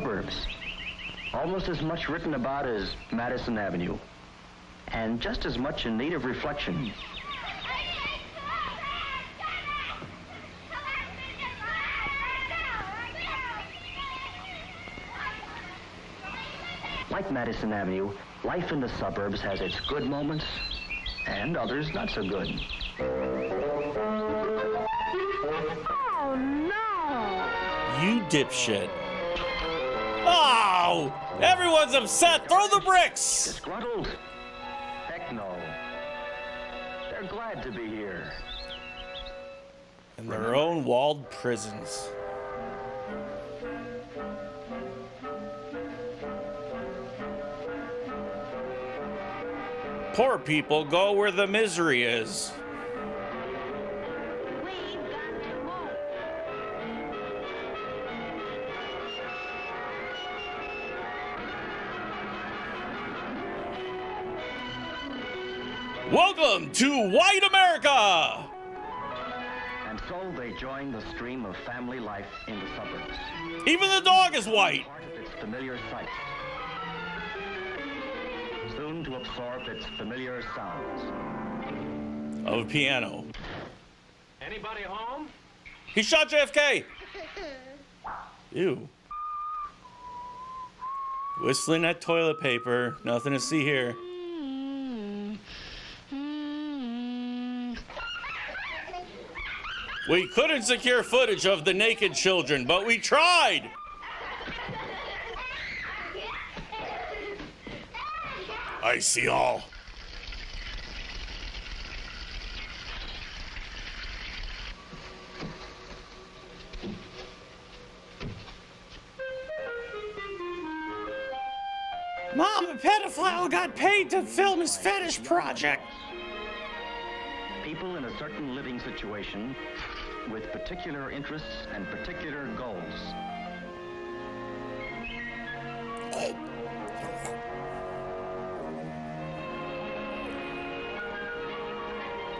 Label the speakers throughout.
Speaker 1: suburbs. Almost as much written about as Madison Avenue. And just as much in need of reflection. Like Madison Avenue, life in the suburbs has its good moments and others not so good.
Speaker 2: Oh, no!
Speaker 3: You dipshit. Oh! Everyone's upset! Throw the bricks!
Speaker 1: Disgruntled? Heck no. They're glad to be here.
Speaker 3: In their own walled prisons. Poor people go where the misery is.
Speaker 2: We've got to move.
Speaker 3: Welcome to White America!
Speaker 1: And so they join the stream of family life in the suburbs.
Speaker 3: Even the dog is white.
Speaker 1: Part of its familiar sights. Soon to absorb its familiar sounds.
Speaker 3: Of a piano.
Speaker 4: Anybody home?
Speaker 3: He shot JFK! Ew. Whistling at toilet paper. Nothing to see here. We couldn't secure footage of the naked children, but we tried! I see all. Mom, a pedophile got paid to film his fetish project.
Speaker 1: People in a certain living situation with particular interests and particular goals.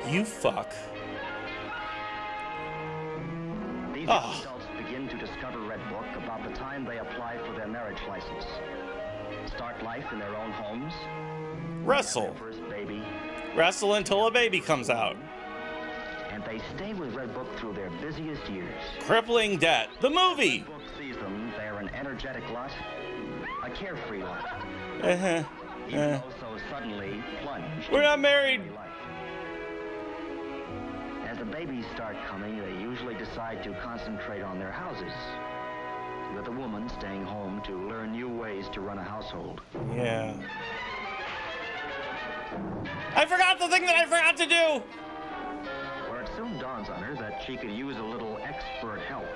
Speaker 3: You fuck.
Speaker 1: These young adults begin to discover Red Book about the time they apply for their marriage license. Start life in their own homes.
Speaker 3: Wrestle.
Speaker 1: Have their first baby.
Speaker 3: Wrestle until a baby comes out.
Speaker 1: And they stay with Red Book through their busiest years.
Speaker 3: Crippling debt. The movie.
Speaker 1: Red Book sees them, they're an energetic lot, a carefree lot.
Speaker 3: Uh-huh.
Speaker 1: Even though so suddenly plunged.
Speaker 3: We're not
Speaker 1: into
Speaker 3: married.
Speaker 1: family life. As the babies start coming, they usually decide to concentrate on their houses, with the woman staying home to learn new ways to run a household.
Speaker 3: Yeah. I forgot the thing that I forgot to do!
Speaker 1: Where it soon dawns on her that she could use a little expert help.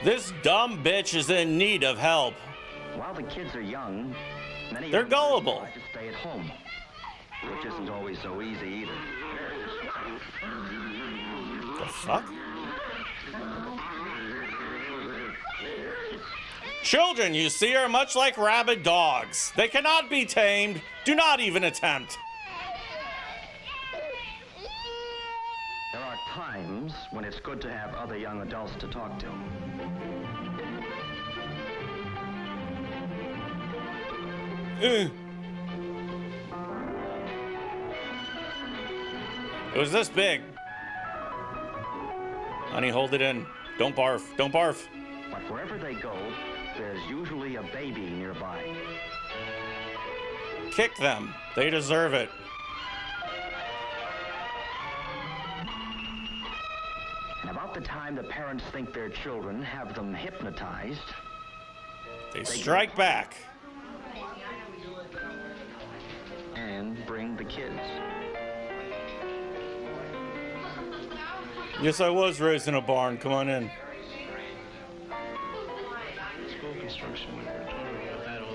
Speaker 3: This dumb bitch is in need of help.
Speaker 1: While the kids are young, many
Speaker 3: They're
Speaker 1: of them
Speaker 3: gullible.
Speaker 1: try to stay at home, which isn't always so easy either.
Speaker 3: The fuck? Children, you see, are much like rabid dogs. They cannot be tamed. Do not even attempt.
Speaker 1: There are times when it's good to have other young adults to talk to.
Speaker 3: It was this big. Honey, hold it in. Don't barf. Don't barf.
Speaker 1: But wherever they go, there's usually a baby nearby.
Speaker 3: Kick them. They deserve it.
Speaker 1: And about the time the parents think their children have them hypnotized,
Speaker 3: They strike back.
Speaker 1: and bring the kids.
Speaker 3: Yes, I was raised in a barn. Come on in.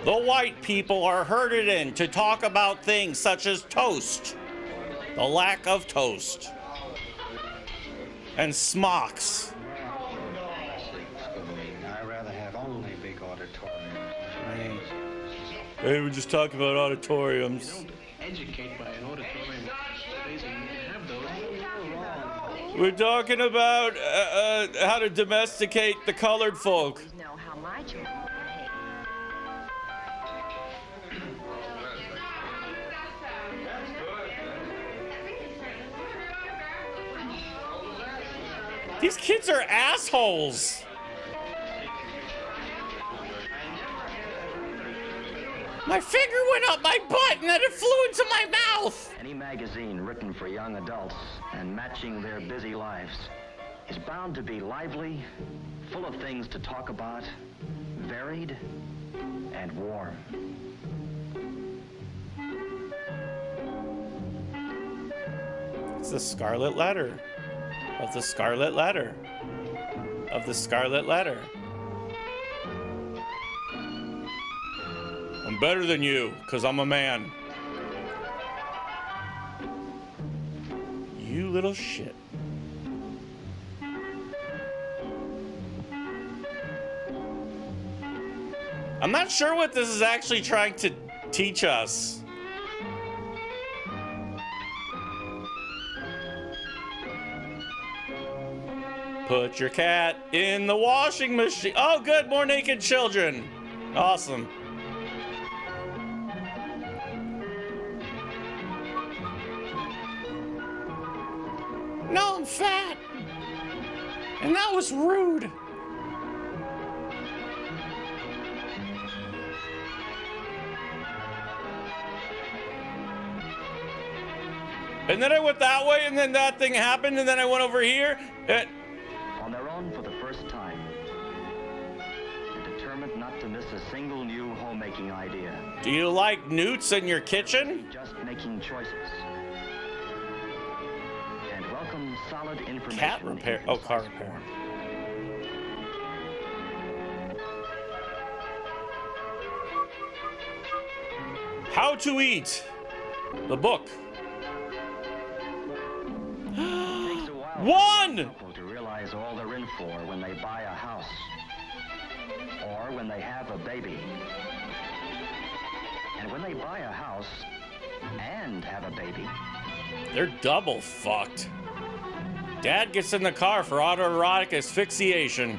Speaker 3: The white people are herded in to talk about things such as toast, the lack of toast, and smocks.
Speaker 5: I'd rather have only big auditoriums.
Speaker 3: Hey, we're just talking about auditoriums.
Speaker 4: Don't educate by an auditorium. They have those.
Speaker 3: We're talking about how to domesticate the colored folk.
Speaker 2: Know how my children behave.
Speaker 3: These kids are assholes. My finger went up my butt and then it flew into my mouth.
Speaker 1: Any magazine written for young adults and matching their busy lives is bound to be lively, full of things to talk about, varied, and warm.
Speaker 3: It's the Scarlet Letter of the Scarlet Letter of the Scarlet Letter. I'm better than you, because I'm a man. You little shit. I'm not sure what this is actually trying to teach us. Put your cat in the washing machine. Oh, good, more naked children. Awesome. No, I'm fat. And that was rude. And then I went that way, and then that thing happened, and then I went over here.
Speaker 1: On their own for the first time, they're determined not to miss a single new homemaking idea.
Speaker 3: Do you like newts in your kitchen?
Speaker 1: Just making choices. And welcome solid information.
Speaker 3: Cat repair. Oh, car repair. How to Eat. The book.
Speaker 1: Takes a while
Speaker 3: One!
Speaker 1: for people to realize all they're in for when they buy a house or when they have a baby. And when they buy a house and have a baby,
Speaker 3: They're double fucked. Dad gets in the car for autoerotic asphyxiation.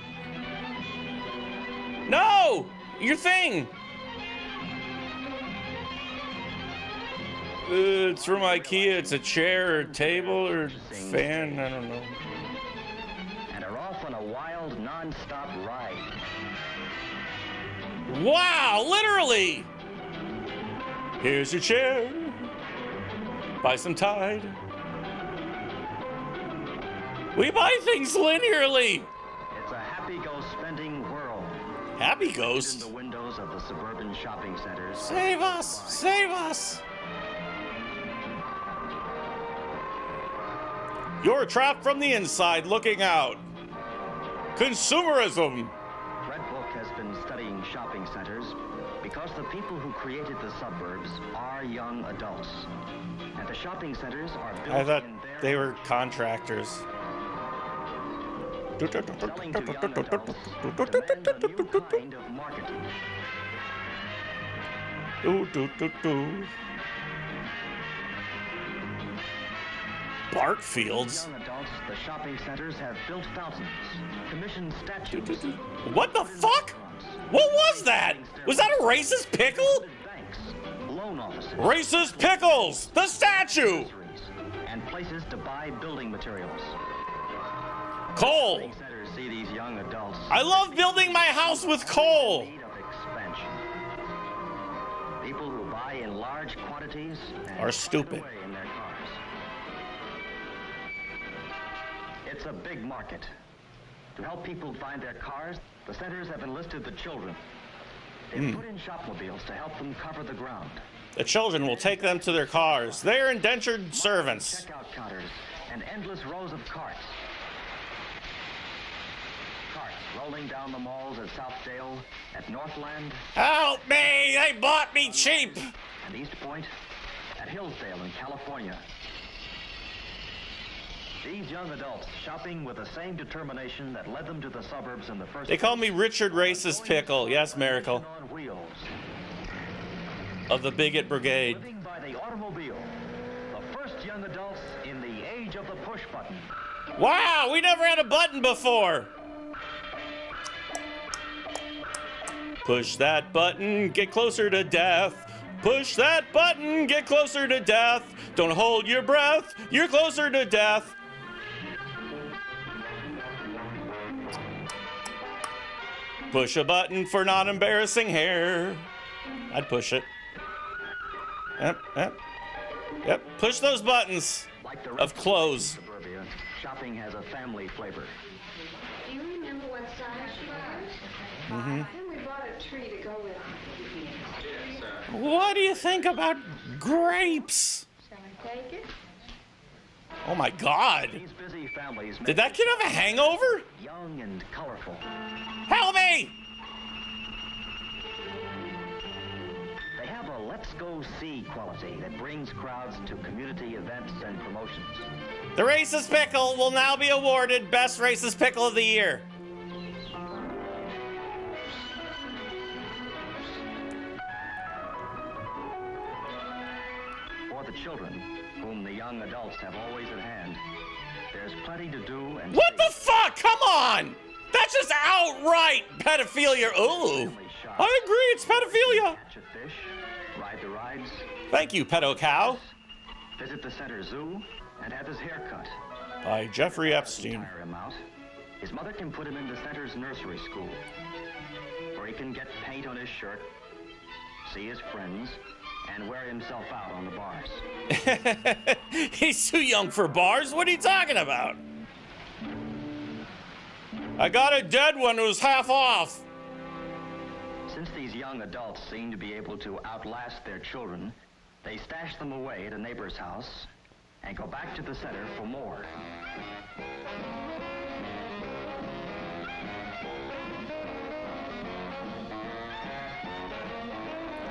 Speaker 3: No! Your thing! It's from IKEA. It's a chair or table or fan. I don't know.
Speaker 1: and are off on a wild, non-stop ride.
Speaker 3: Wow! Literally! Here's your chair. Buy some Tide. We buy things linearly.
Speaker 1: It's a happy-go-spending world.
Speaker 3: Happy
Speaker 1: In
Speaker 3: Ghost.
Speaker 1: the windows of the suburban shopping centers.
Speaker 3: Save us! Save us! You're trapped from the inside looking out. Consumerism.
Speaker 1: Redbook has been studying shopping centers because the people who created the suburbs are young adults. And the shopping centers are built
Speaker 3: I thought
Speaker 1: in their
Speaker 3: they were contractors.
Speaker 1: selling to young adults demands a new kind of marketing.
Speaker 3: Bartfields?
Speaker 1: Young adults, the shopping centers have built fountains, commissioned statues,
Speaker 3: What the fuck? What was that? Was that a racist pickle?
Speaker 1: banks, loan offices,
Speaker 3: Racist pickles! The statue!
Speaker 1: and places to buy building materials.
Speaker 3: Coal!
Speaker 1: Shopping centers see these young adults
Speaker 3: I love building my house with coal!
Speaker 1: in need of expansion. People who buy in large quantities and
Speaker 3: Are
Speaker 1: tuck it
Speaker 3: stupid.
Speaker 1: away in their cars. It's a big market. To help people find their cars, the centers have enlisted the children. They've put in shopmobiles to help them cover the ground.
Speaker 3: The children will take them to their cars. They are indentured servants.
Speaker 1: Checkout counters and endless rows of carts. Carts rolling down the malls at Southdale, at Northland,
Speaker 3: Help me! They bought me cheap!
Speaker 1: and East Point, at Hillsdale in California. These young adults shopping with the same determination that led them to the suburbs in the first
Speaker 3: They call me
Speaker 1: place,
Speaker 3: Richard Racist Pickle. Yes, Miracle.
Speaker 1: on wheels,
Speaker 3: Of the Bigot Brigade.
Speaker 1: living by the automobile. The first young adults in the age of the push button.
Speaker 3: Wow, we never had a button before! Push that button, get closer to death. Push that button, get closer to death. Don't hold your breath, you're closer to death. Push a button for non-embarrassing hair. I'd push it. Yep. Push those buttons
Speaker 1: Like the
Speaker 3: of
Speaker 1: rest
Speaker 3: clothes.
Speaker 1: suburbia, shopping has a family flavor.
Speaker 2: Do you remember what size she was?
Speaker 6: Then we bought a tree to go with it.
Speaker 3: What do you think about grapes?
Speaker 6: Shall I take it?
Speaker 3: Oh my God.
Speaker 1: These busy families
Speaker 3: Did that kid have a hangover?
Speaker 1: young and colorful.
Speaker 3: Help me!
Speaker 1: They have a let's go see quality that brings crowds to community events and promotions.
Speaker 3: The Racist Pickle will now be awarded Best Racist Pickle of the Year.
Speaker 1: For the children, whom the young adults have always at hand, there's plenty to do and
Speaker 3: What
Speaker 1: see.
Speaker 3: the fuck? Come on! That's just outright pedophilia. Ooh. I agree, it's pedophilia.
Speaker 1: Catch a fish, ride the rides,
Speaker 3: Thank you, pedo cow.
Speaker 1: visit the center zoo, and have his hair cut.
Speaker 3: By Jeffrey Epstein.
Speaker 1: Tire him out. His mother can put him in the center's nursery school, where he can get paint on his shirt, see his friends, and wear himself out on the bars.
Speaker 3: He's too young for bars. What are you talking about? I got a dead one who was half off.
Speaker 1: Since these young adults seem to be able to outlast their children, they stash them away at a neighbor's house and go back to the center for more.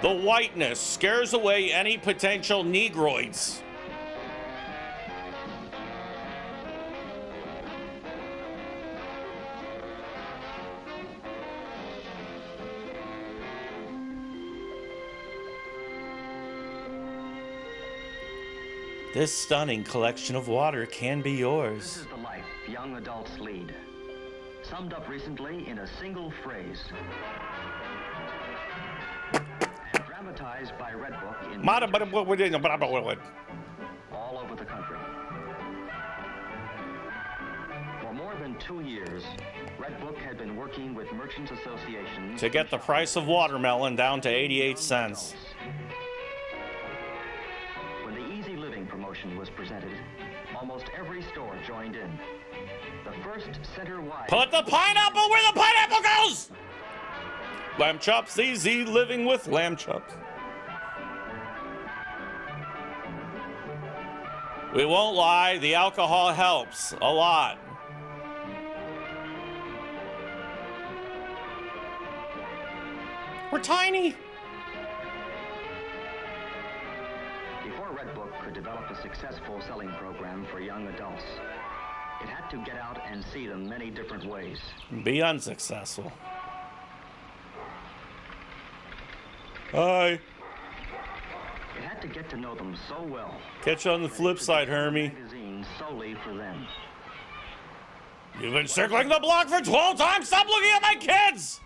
Speaker 3: The whiteness scares away any potential negroids. This stunning collection of water can be
Speaker 1: This
Speaker 3: yours.
Speaker 1: is the life young adults lead, summed up recently in a single phrase. And dramatized by Red Book in all over the country. For more than 2 years, Red Book had been working with merchants associations
Speaker 3: To get the price of watermelon down to 88 cents.
Speaker 1: When the Easy Living promotion was presented, almost every store joined in. The first center-wide...
Speaker 3: Put the pineapple where the pineapple goes! Lamb chops, easy living with lamb chops. We won't lie, the alcohol helps a lot. We're tiny.
Speaker 1: Before Red Book could develop a successful selling program for young adults, it had to get out and see them many different ways.
Speaker 3: Be unsuccessful. Hi.
Speaker 1: It had to get to know them so well.
Speaker 3: Catch you on the flip side, Hermie.
Speaker 1: Magazine solely for them.
Speaker 3: You've been circling the block for 12 times. Stop looking at my kids.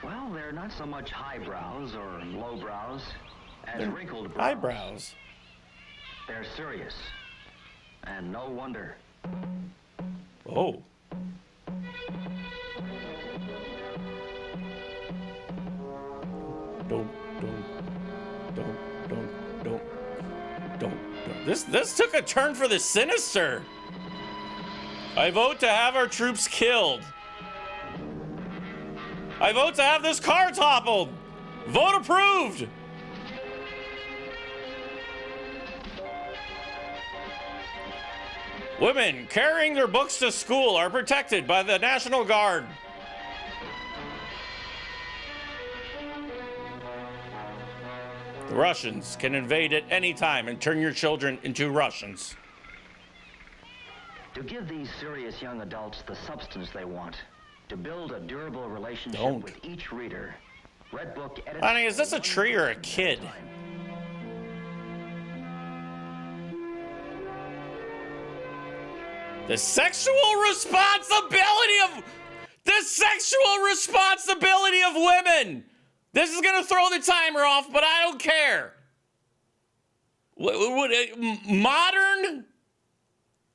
Speaker 1: Well, they're not so much highbrows or lowbrows as wrinkled brows.
Speaker 3: Eyebrows.
Speaker 1: They're serious. And no wonder.
Speaker 3: Oh. Don't. This took a turn for the sinister. I vote to have our troops killed. I vote to have this car toppled. Vote approved. Women carrying their books to school are protected by the National Guard. The Russians can invade at any time and turn your children into Russians.
Speaker 1: To give these serious young adults the substance they want, to build a durable relationship
Speaker 3: Don't.
Speaker 1: with each reader, Red Book edits...
Speaker 3: Honey, is this a tree or a kid? The sexual responsibility of women. This is gonna throw the timer off, but I don't care. Modern.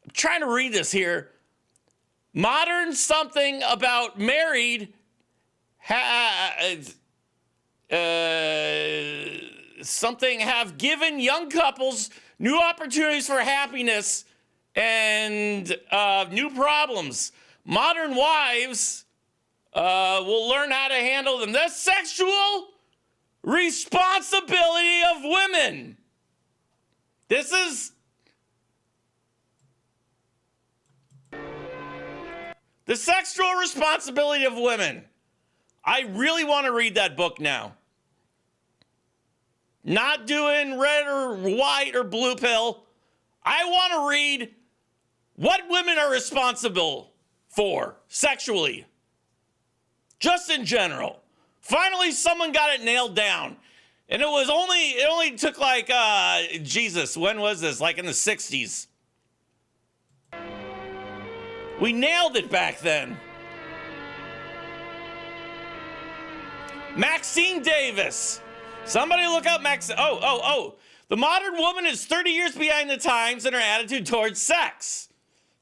Speaker 3: I'm trying to read this here. Modern something about married have given young couples new opportunities for happiness and new problems. Modern wives will learn how to handle them. The sexual responsibility of women. This is the sexual responsibility of women. I really want to read that book now. Not doing red or white or blue pill. I want to read what women are responsible for sexually. Just in general. Finally, someone got it nailed down. And it only took like, Jesus, when was this? Like in the 60s. We nailed it back then. Maxine Davis. Somebody look up Maxine. Oh. The modern woman is 30 years behind the times in her attitude towards sex.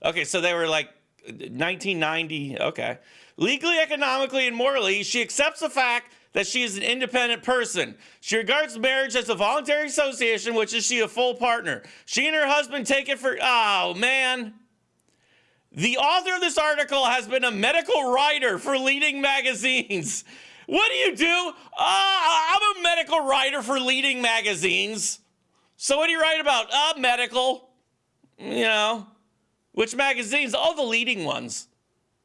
Speaker 3: Okay, so they were like 1990. Okay. Legally, economically, and morally, she accepts the fact that she is an independent person. She regards marriage as a voluntary association, which is she a full partner. She and her husband take it for, oh man. The author of this article has been a medical writer for leading magazines. What do you do? I'm a medical writer for leading magazines. So what do you write about? Medical. You know, which magazines? Oh, the leading ones.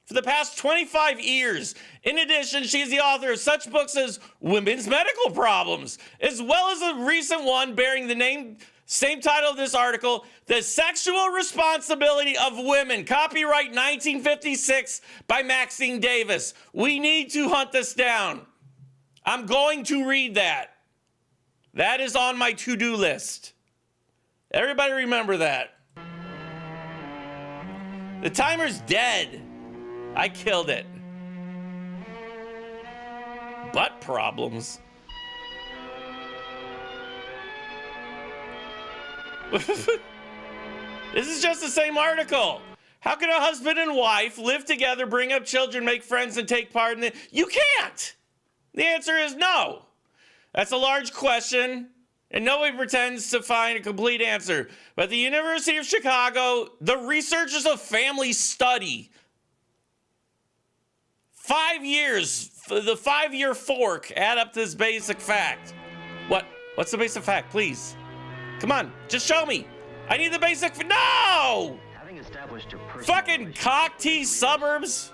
Speaker 3: For the past 25 years. In addition, she's the author of such books as Women's Medical Problems, as well as a recent one bearing the same title of this article, The Sexual Responsibility of Women, copyright 1956 by Maxine Davis. We need to hunt this down. I'm going to read that. That is on my to-do list. Everybody remember that. The timer's dead. I killed it. Butt problems. This is just the same article. How can a husband and wife live together, bring up children, make friends, and take part in it? You can't. The answer is no. That's a large question, and nobody pretends to find a complete answer. But at the University of Chicago, the researchers of family study 5 years, the 5-year fork add up to this basic fact. What's the basic fact, please? Come on, just show me. I need the basic, no!
Speaker 1: Having established a personal
Speaker 3: Fucking cock tease suburbs.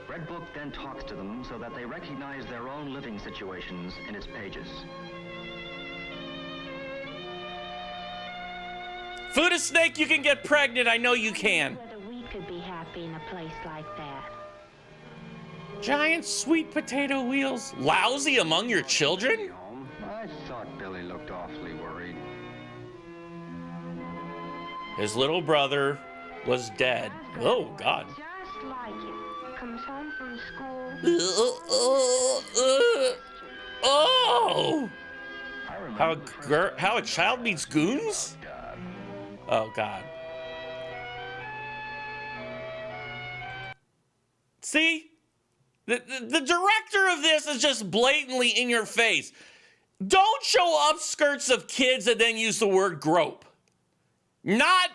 Speaker 1: Red Book then talks to them so that they recognize their own living situations in its pages.
Speaker 3: Food a snake, you can get pregnant. I know you can.
Speaker 2: Whether we could be happy in a place like that.
Speaker 3: Giant sweet potato wheels. Lousy among your children?
Speaker 5: Home. I thought Billy looked awfully worried.
Speaker 3: His little brother was dead. Oh, God.
Speaker 2: Just like him. Comes home from school.
Speaker 3: Oh!
Speaker 1: I remember
Speaker 3: How a child meets goons? Oh, God. See? The director of this is just blatantly in your face. Don't show upskirts of kids and then use the word grope. Not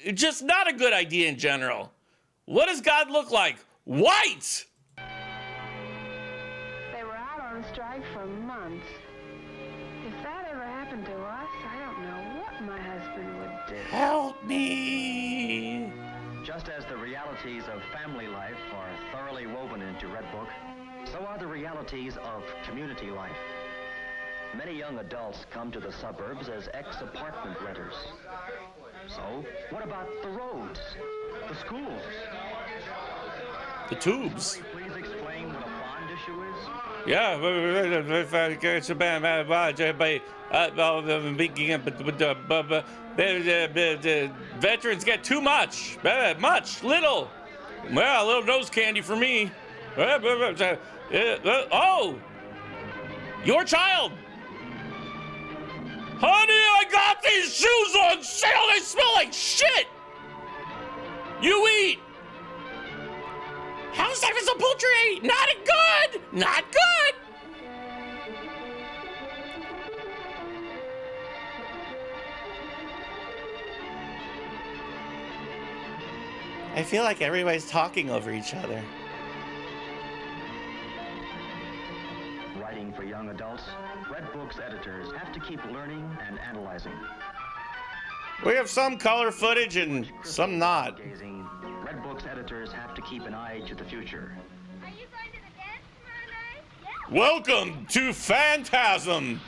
Speaker 3: a good idea in general. What does God look like? White!
Speaker 6: They were out on strike for months. If that ever happened to us, I don't know what my husband would do.
Speaker 3: Help me!
Speaker 1: Just as the realities of family life are thoroughly woven into Red Book, so are the realities of community life. Many young adults come to the suburbs as ex-apartment renters. So, what about the roads, the schools?
Speaker 3: The tubes.
Speaker 1: Please explain what a bond issue is?
Speaker 3: Yeah, veterans get too much. Much, little. Well, a little nose candy for me. Oh! Your child! Honey, I got these shoes on sale! They smell like shit! You eat! How's that for some poultry? Not good! good. Not good. I feel like everybody's talking over each other.
Speaker 1: Writing for young adults, Red Book's editors have to keep learning and analyzing.
Speaker 3: We have some color footage and some not.
Speaker 1: Gazing, Red Book's editors have to keep an eye to the future.
Speaker 2: Are you going to the dance tomorrow night? Yeah.
Speaker 3: Welcome to Phantasm.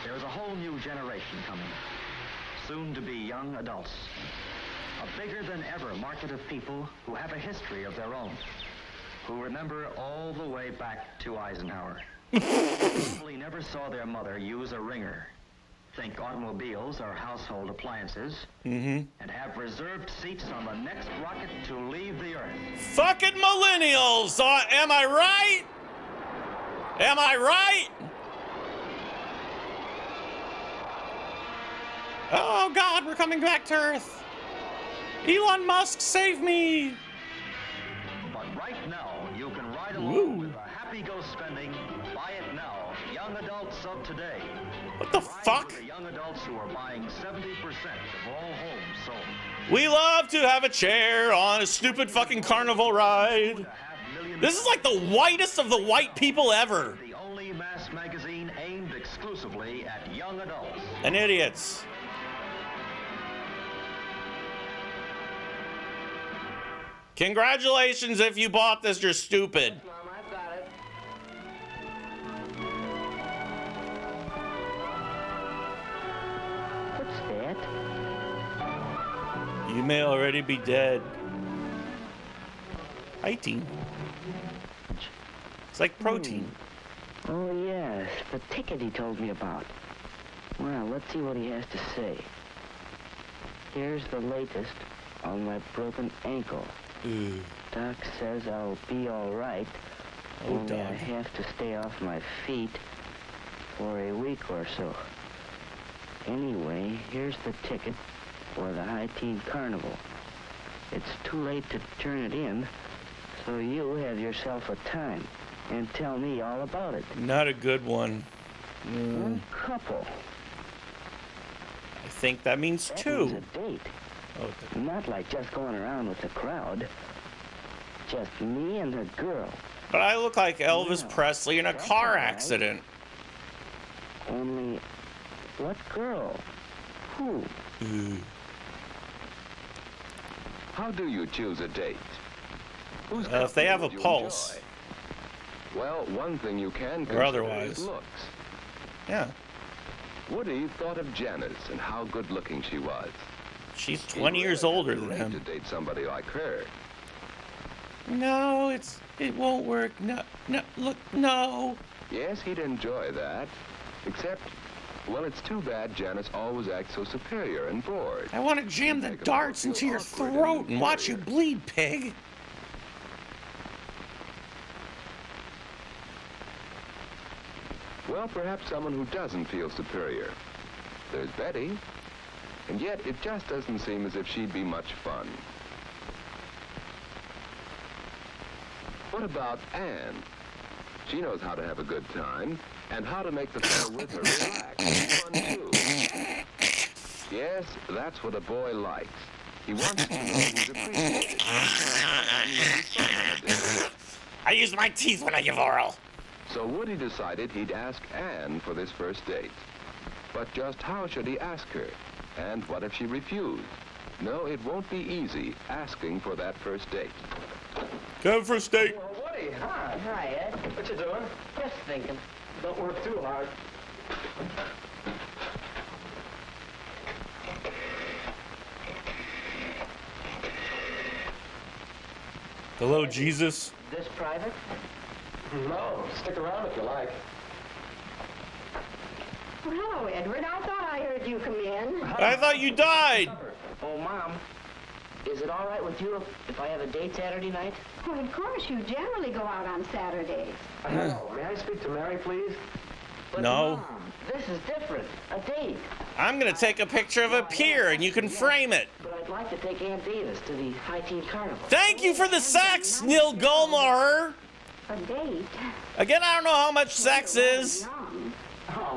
Speaker 1: There's a whole new generation coming, soon to be young adults. A bigger than ever market of people who have a history of their own, who remember all the way back to Eisenhower. Probably never saw their mother use a ringer. Think automobiles or household appliances. And have reserved seats on the next rocket to leave the Earth.
Speaker 3: Fucking millennials. Am I right? Am I right? Oh God, we're coming back to Earth. Elon Musk, save me.
Speaker 1: But right now, you can ride along with a happy go spending. Buy it now. Young adults of today.
Speaker 3: What the
Speaker 1: Ride
Speaker 3: fuck?
Speaker 1: with the young adults who are buying 70% of all homes sold.
Speaker 3: We love to have a chair on a stupid fucking carnival ride. This is like the whitest of the white people ever.
Speaker 1: The only mass magazine aimed exclusively at young adults.
Speaker 3: And idiots. Congratulations if you bought this, you're stupid.
Speaker 5: Mom, I've got it.
Speaker 7: What's that?
Speaker 3: You may already be dead. 18. It's like protein.
Speaker 7: Oh, yes, the ticket he told me about. Well, let's see what he has to say. Here's the latest on my broken ankle. Doc says I'll be all right.
Speaker 3: Oh,
Speaker 7: only I
Speaker 3: Doc.
Speaker 7: have to stay off my feet for a week or so. Anyway, here's the ticket for the High Teen Carnival. It's too late to turn it in, so you have yourself a time and tell me all about it.
Speaker 3: Not a good one.
Speaker 7: One couple.
Speaker 3: I think that means
Speaker 7: That
Speaker 3: two.
Speaker 7: means a date.
Speaker 3: Oh,
Speaker 7: Not like just going around with the crowd. Just me and the girl.
Speaker 3: but I look like Elvis
Speaker 7: Yeah,
Speaker 3: Presley in a
Speaker 7: that's
Speaker 3: car
Speaker 7: all right.
Speaker 3: accident.
Speaker 7: Only, what girl? Who?
Speaker 8: How do you choose a date? Whose
Speaker 3: If they
Speaker 8: company
Speaker 3: have a
Speaker 8: would you
Speaker 3: pulse.
Speaker 8: enjoy? Well, one thing you can consider
Speaker 3: otherwise.
Speaker 8: is looks.
Speaker 3: Yeah.
Speaker 8: Woody thought of Janice and how good-looking she was.
Speaker 3: She's
Speaker 8: He
Speaker 3: 20 years
Speaker 8: really
Speaker 3: older
Speaker 8: had
Speaker 3: than
Speaker 8: to
Speaker 3: him.
Speaker 8: To date somebody like her.
Speaker 3: No, it won't work. No, look, no.
Speaker 8: Yes, he'd enjoy that. Except, well, it's too bad Janice always acts so superior and bored.
Speaker 3: I want to jam the
Speaker 8: Make 'em
Speaker 3: darts
Speaker 8: feel
Speaker 3: into your
Speaker 8: awkward and
Speaker 3: throat and watch you
Speaker 8: inferior.
Speaker 3: bleed, pig.
Speaker 8: Well, perhaps someone who doesn't feel superior. There's Betty. And yet, it just doesn't seem as if she'd be much fun. What about Anne? She knows how to have a good time and how to make the fellow with her relax and fun too. Yes, that's what a boy likes. He wants to know he's appreciated.
Speaker 3: I use my teeth when I give oral.
Speaker 8: So Woody decided he'd ask Anne for this first date. But just how should he ask her? And what if she refused? No, it won't be easy asking for that first date.
Speaker 3: Go for a steak.
Speaker 5: Well, Woody, hi.
Speaker 7: Hi, Ed.
Speaker 5: What you doing?
Speaker 7: Just thinking.
Speaker 5: Don't work too hard.
Speaker 3: Hello, Jesus.
Speaker 7: This private?
Speaker 5: No, stick around if you like.
Speaker 2: Well, hello, Edward. I thought I heard you come in.
Speaker 3: I thought you died.
Speaker 7: Oh, Mom. Is it all right with you if I have a date Saturday night?
Speaker 2: Well, of course, you generally go out on Saturdays.
Speaker 5: Hello, may I speak to Mary, please?
Speaker 7: But
Speaker 3: No.
Speaker 7: Mom, this is different. A date.
Speaker 3: I'm gonna take a picture of a pier and you can frame it.
Speaker 7: But I'd like to take Aunt Davis to the High Teen Carnival.
Speaker 3: Thank you for the sex, Neil Gulmer.
Speaker 6: A date?
Speaker 3: Again, I don't know how much sex is.
Speaker 6: Young.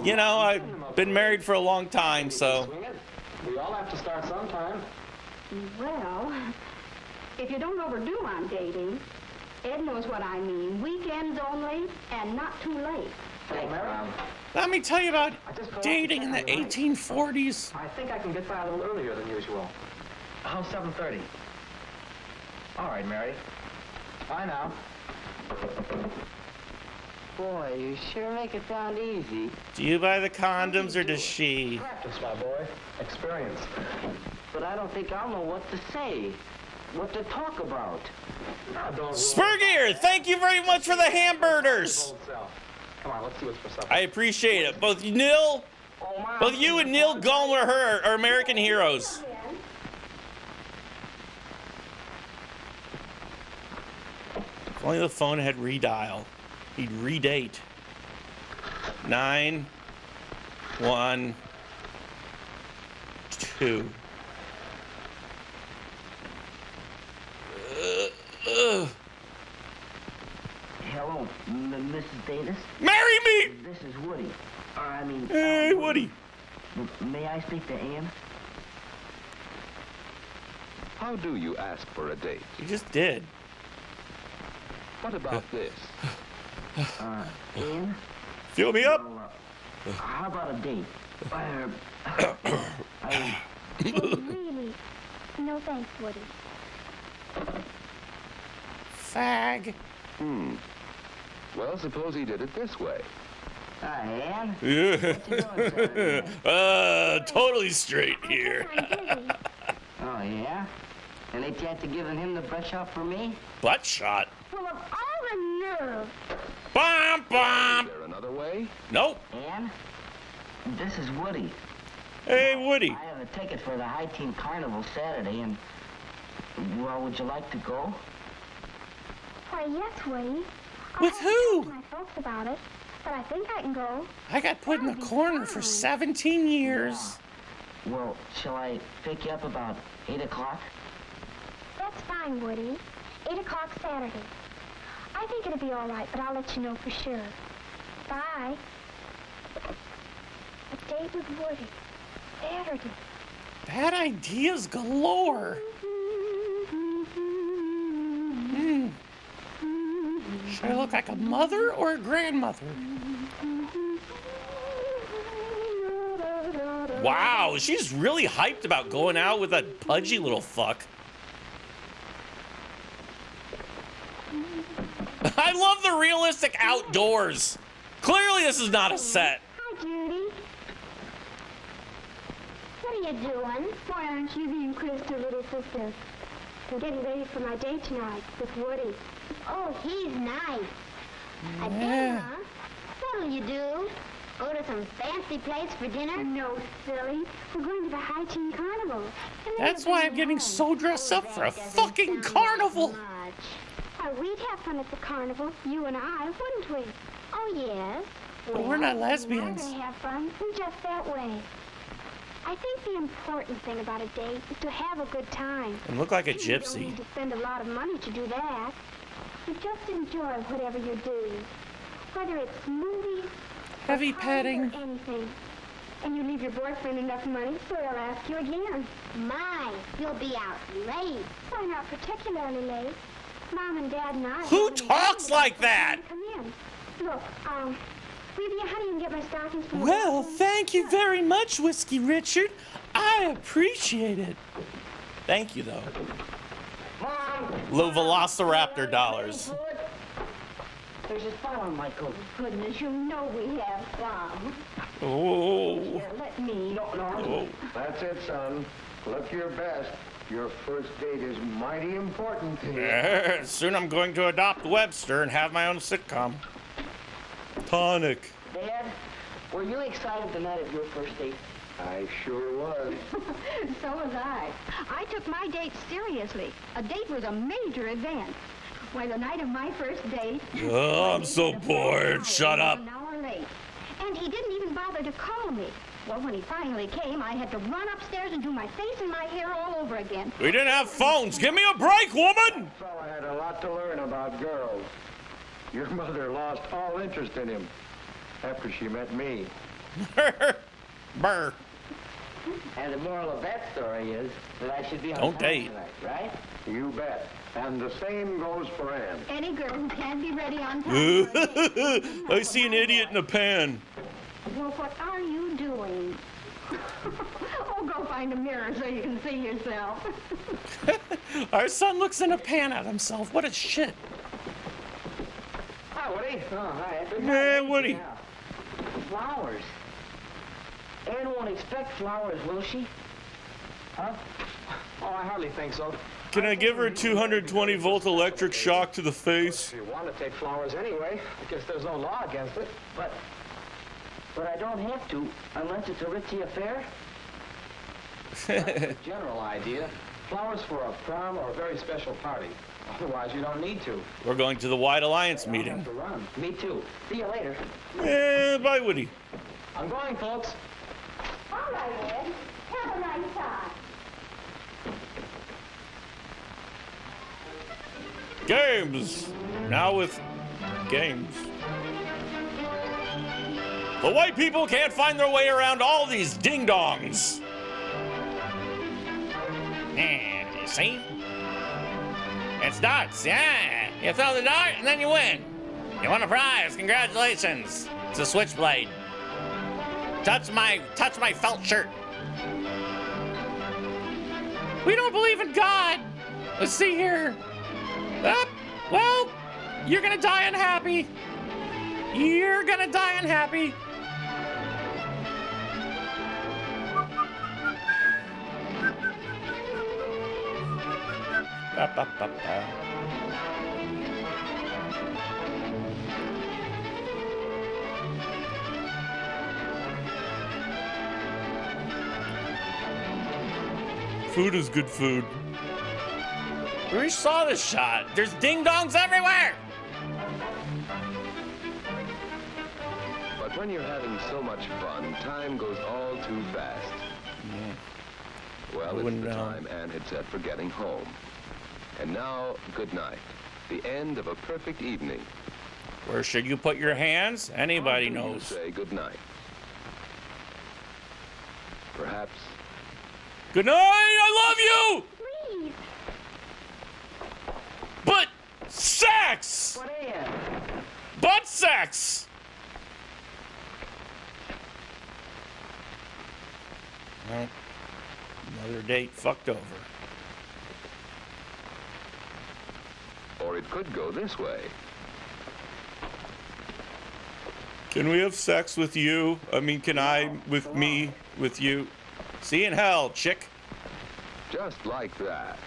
Speaker 3: You know, I've been married for a long time, so.
Speaker 5: Swing it. We all have to start sometime.
Speaker 6: Well, if you don't overdo on dating, Ed knows what I mean. Weekends only and not too late.
Speaker 5: Hey, Mary,
Speaker 3: Let me tell you about dating in the 1840s.
Speaker 5: I think I can get by a little earlier than usual. How's 7:30? All right, Mary. Bye now.
Speaker 7: Boy, you sure make it sound easy.
Speaker 3: Do you buy the condoms or does she?
Speaker 5: Practice, my boy. Experience.
Speaker 7: But I don't think I'll know what to say, what to talk about.
Speaker 5: Now, don't
Speaker 3: Spurgier, thank you very much for the hamburgers.
Speaker 5: old self. Come on, let's see what's for supper.
Speaker 3: I appreciate it. Both you and Neil Gallagher are American heroes. If only the phone had redial, he'd redate. 912.
Speaker 7: Hello, Mrs. Davis.
Speaker 3: Marry me!
Speaker 7: This is Woody. Or, I mean...
Speaker 3: Hey, Woody.
Speaker 7: May I speak to Ann?
Speaker 8: How do you ask for a date?
Speaker 3: You just did.
Speaker 8: What about this?
Speaker 7: Ann?
Speaker 3: Fill me up.
Speaker 7: Well, how about a date?
Speaker 2: Really? No thanks, Woody.
Speaker 3: Fag.
Speaker 8: Well, suppose he did it this way.
Speaker 7: Ann?
Speaker 3: Totally straight here.
Speaker 7: Oh, yeah? And they chance of giving him the brush off for me?
Speaker 3: Butt shot.
Speaker 2: Well, of all the nerve.
Speaker 3: Bom, bom.
Speaker 8: Is there another way?
Speaker 3: Nope.
Speaker 7: Ann? This is Woody.
Speaker 3: Hey, Woody.
Speaker 7: I have a ticket for the High Teen Carnival Saturday, and... Well, would you like to go?
Speaker 2: Why, yes, Woody.
Speaker 3: With
Speaker 2: I'll
Speaker 3: who?
Speaker 2: talk to my folks about it, but I think I can go.
Speaker 3: I got put in the corner for 17 years.
Speaker 7: Well, shall I pick you up about 8 o'clock?
Speaker 2: That's fine, Woody. 8 o'clock Saturday. I think it'll be all right, but I'll let you know for sure. Bye. A date with Woody. Saturday.
Speaker 3: Bad ideas galore. Should I look like a mother or a grandmother? Wow, she's really hyped about going out with that pudgy little fuck. I love the realistic outdoors. Clearly this is not a set.
Speaker 2: Hi, Judy. What are you doing? Why aren't you being Krista, little sister? I'm getting ready for my date tonight with Woody. Oh, he's nice. A date, huh? What'll you do? Go to some fancy place for dinner? No, silly. We're going to the High Teen Carnival.
Speaker 3: That's why I'm getting so dressed up for a fucking carnival.
Speaker 2: We'd have fun at the carnival, you and I, wouldn't we? Oh, yes.
Speaker 3: But we're not lesbians.
Speaker 2: We're going to have fun in just that way. I think the important thing about a date is to have a good time.
Speaker 3: And look like a
Speaker 2: You don't
Speaker 3: gypsy.
Speaker 2: need to spend a lot of money to do that. You just enjoy whatever you do. Whether it's movies,
Speaker 3: Heavy
Speaker 2: parties,
Speaker 3: petting.
Speaker 2: or anything. And you leave your boyfriend enough money so he'll ask you again. My, you'll be out late. Why not particularly late? Mom and Dad and I...
Speaker 3: Who
Speaker 2: haven't
Speaker 3: talks
Speaker 2: been
Speaker 3: like that?
Speaker 2: Come in. Look, will you be honey and get my stockings from the
Speaker 3: Well,
Speaker 2: basement?
Speaker 3: thank you very much, Whiskey Richard. I appreciate it. Thank you, though. Low Velociraptor dollars.
Speaker 7: There's a spot on my coat.
Speaker 2: Goodness, you know we have some.
Speaker 3: Oh.
Speaker 2: Here, let me.
Speaker 3: Oh.
Speaker 9: That's it, son. Look your best. Your first date is mighty important to you.
Speaker 3: Soon I'm going to adopt Webster and have my own sitcom. Tonic.
Speaker 7: Dad, were you excited the night of your first date?
Speaker 9: I sure was.
Speaker 6: So was I. I took my date seriously. A date was a major event. Why, the night of my first date...
Speaker 3: Oh, I'm so bored. Shut up.
Speaker 6: An hour late. And he didn't even bother to call me. Well, when he finally came, I had to run upstairs and do my face and my hair all over again.
Speaker 3: We didn't have phones. Give me a break, woman.
Speaker 9: Fella had a lot to learn about girls. Your mother lost all interest in him after she met me.
Speaker 3: Burr.
Speaker 7: And the moral of that story is that I should be on
Speaker 3: Don't
Speaker 7: time
Speaker 3: date.
Speaker 7: tonight, right?
Speaker 9: You bet. And the same goes for Ann.
Speaker 6: Any girl who can't be ready on time. for a date.
Speaker 3: I see an idiot in a pan.
Speaker 6: Well, what are you doing? Oh, go find a mirror so you can see yourself.
Speaker 3: Our son looks in a pan at himself. What a shit.
Speaker 7: Hi, Woody. Oh, hi.
Speaker 3: Yeah, Woody.
Speaker 7: Yeah. Flowers. Ann won't expect flowers, will she?
Speaker 5: Huh? Oh, I hardly think so.
Speaker 3: Can I give her a 220-volt electric shock to the face?
Speaker 5: If you want to take flowers anyway, I guess there's no law against it.
Speaker 7: But I don't have to, unless it's a ritzy affair.
Speaker 5: General idea. Flowers for a prom or a very special party. Otherwise, you don't need to.
Speaker 3: We're going to the White Alliance
Speaker 5: I'll
Speaker 3: meeting.
Speaker 5: have to run.
Speaker 7: Me too. See you later.
Speaker 3: Bye, Woody.
Speaker 5: I'm going, folks.
Speaker 6: All right, Ed. Have a nice time.
Speaker 3: Games. Now with games. The white people can't find their way around all these ding-dongs. And you see? It's darts, yeah. You throw the dart and then you win. You won a prize, congratulations. It's a switchblade. Touch my felt shirt. We don't believe in God. Let's see here. Well, you're gonna die unhappy. You're gonna die unhappy. Ba, ba, ba, ba. Food is good food. We saw this shot. There's ding-dongs everywhere.
Speaker 8: But when you're having so much fun, time goes all too fast. Well, it's the time Ann had set for getting home. And now, good night. The end of a perfect evening.
Speaker 3: Where should you put your hands? Anybody
Speaker 8: How do you
Speaker 3: knows.
Speaker 8: say good night. Perhaps.
Speaker 3: Good night. I love you.
Speaker 2: Please.
Speaker 3: But sex.
Speaker 7: What are you?
Speaker 3: Butt sex. Well, another date fucked over.
Speaker 8: Or it could go this way.
Speaker 3: Can we have sex with you? I mean, can I with me with you? See you in hell, chick.
Speaker 8: Just like that.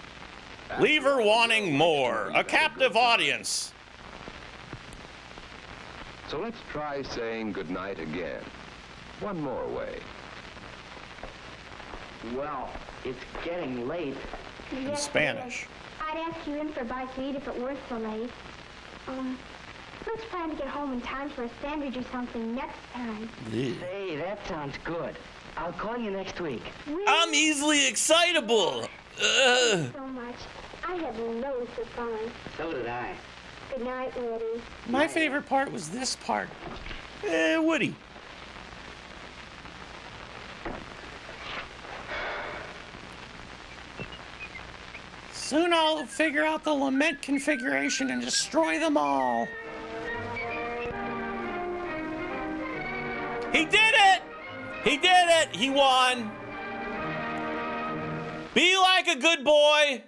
Speaker 3: Leave her wanting more. A captive audience.
Speaker 8: So let's try saying good night again. One more way.
Speaker 7: Well, it's getting late.
Speaker 3: In Spanish.
Speaker 2: I'd ask you in for a bite to eat if it weren't so late. Let's plan to get home in time for a sandwich or something next time.
Speaker 7: Hey, that sounds good. I'll call you next week.
Speaker 2: Really?
Speaker 3: I'm easily excitable.
Speaker 2: So much. I had loads of fun.
Speaker 7: So did I.
Speaker 2: Good night, Woody.
Speaker 3: My favorite part was this part. Woody. Soon I'll figure out the lament configuration and destroy them all. He did it! He did it! He won. Be like a good boy.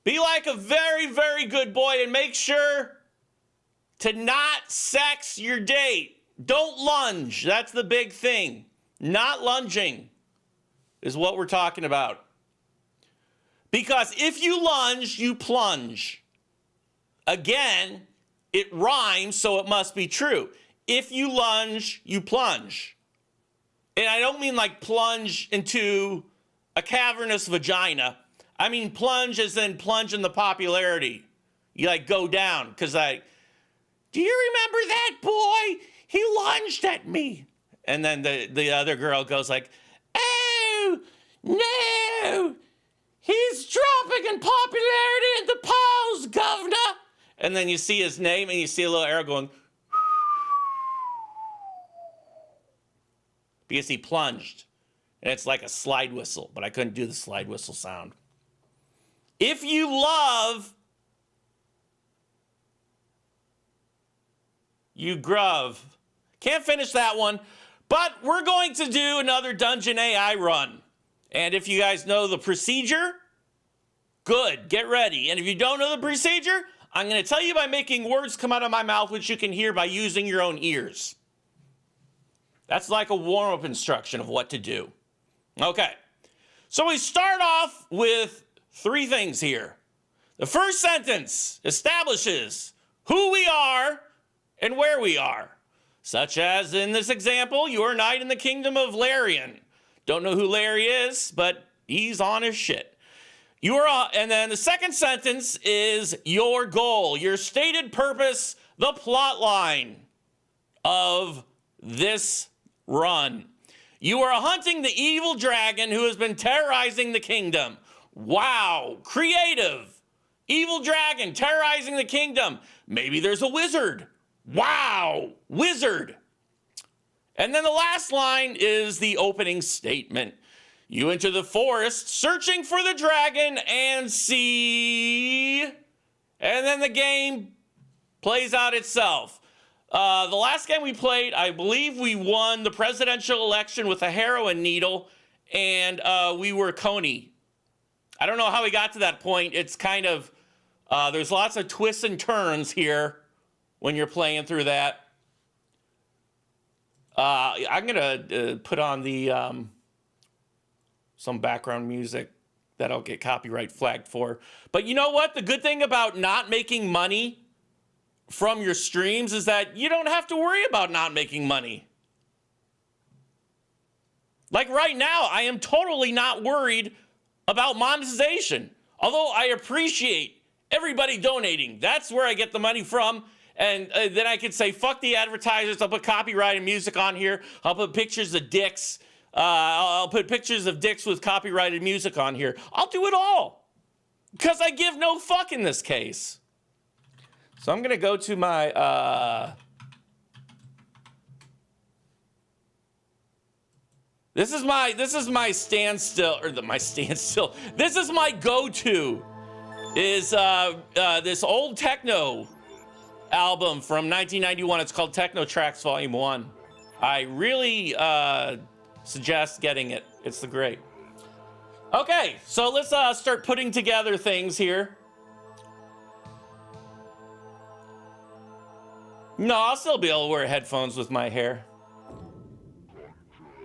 Speaker 3: Be like a very, very good boy and make sure to not sex your date. Don't lunge. That's the big thing. Not lunging is what we're talking about. Because if you lunge, you plunge. Again, it rhymes, so it must be true. If you lunge, you plunge. And I don't mean like plunge into a cavernous vagina. I mean plunge as in plunge in the popularity. You like go down, because do you remember that boy? He lunged at me. And then the other girl goes like, oh, no. He's dropping in popularity at the polls, governor. and then you see his name, and you see a little arrow going, because he plunged. And it's like a slide whistle, but I couldn't do the slide whistle sound. If you love, you grub. Can't finish that one, but we're going to do another Dungeon AI run. And if you guys know the procedure, good, get ready. And if you don't know the procedure, I'm going to tell you by making words come out of my mouth, which you can hear by using your own ears. That's like a warm-up instruction of what to do. Okay, so we start off with 3 things here. The first sentence establishes who we are and where we are. Such as in this example, you are a knight in the kingdom of Larian. Don't know who Larry is, but he's on his shit. And then the second sentence is your goal, your stated purpose, the plot line of this run. You are hunting the evil dragon who has been terrorizing the kingdom. Wow, creative. Evil dragon terrorizing the kingdom. Maybe there's a wizard. Wow, wizard. And then the last line is the opening statement. You enter the forest searching for the dragon and see. And then the game plays out itself. The last game we played, I believe we won the presidential election with a heroin needle, and we were Coney. I don't know how we got to that point. It's kind of, there's lots of twists and turns here when you're playing through that. I'm going to put on the some background music that I'll get copyright flagged for. But you know what? The good thing about not making money from your streams is that you don't have to worry about not making money. Like right now, I am totally not worried about monetization. Although I appreciate everybody donating. That's where I get the money from. And then I can say, fuck the advertisers. I'll put copyrighted music on here. I'll put pictures of dicks. I'll put pictures of dicks with copyrighted music on here. I'll do it all. Because I give no fuck in this case. So I'm going to go to my... This is my standstill, or my standstill. This is my go-to. Is this old techno album from 1991. It's called Techno Tracks Volume 1. I really suggest getting it. It's great. Okay, so let's start putting together things here. No, I'll still be able to wear headphones with my hair.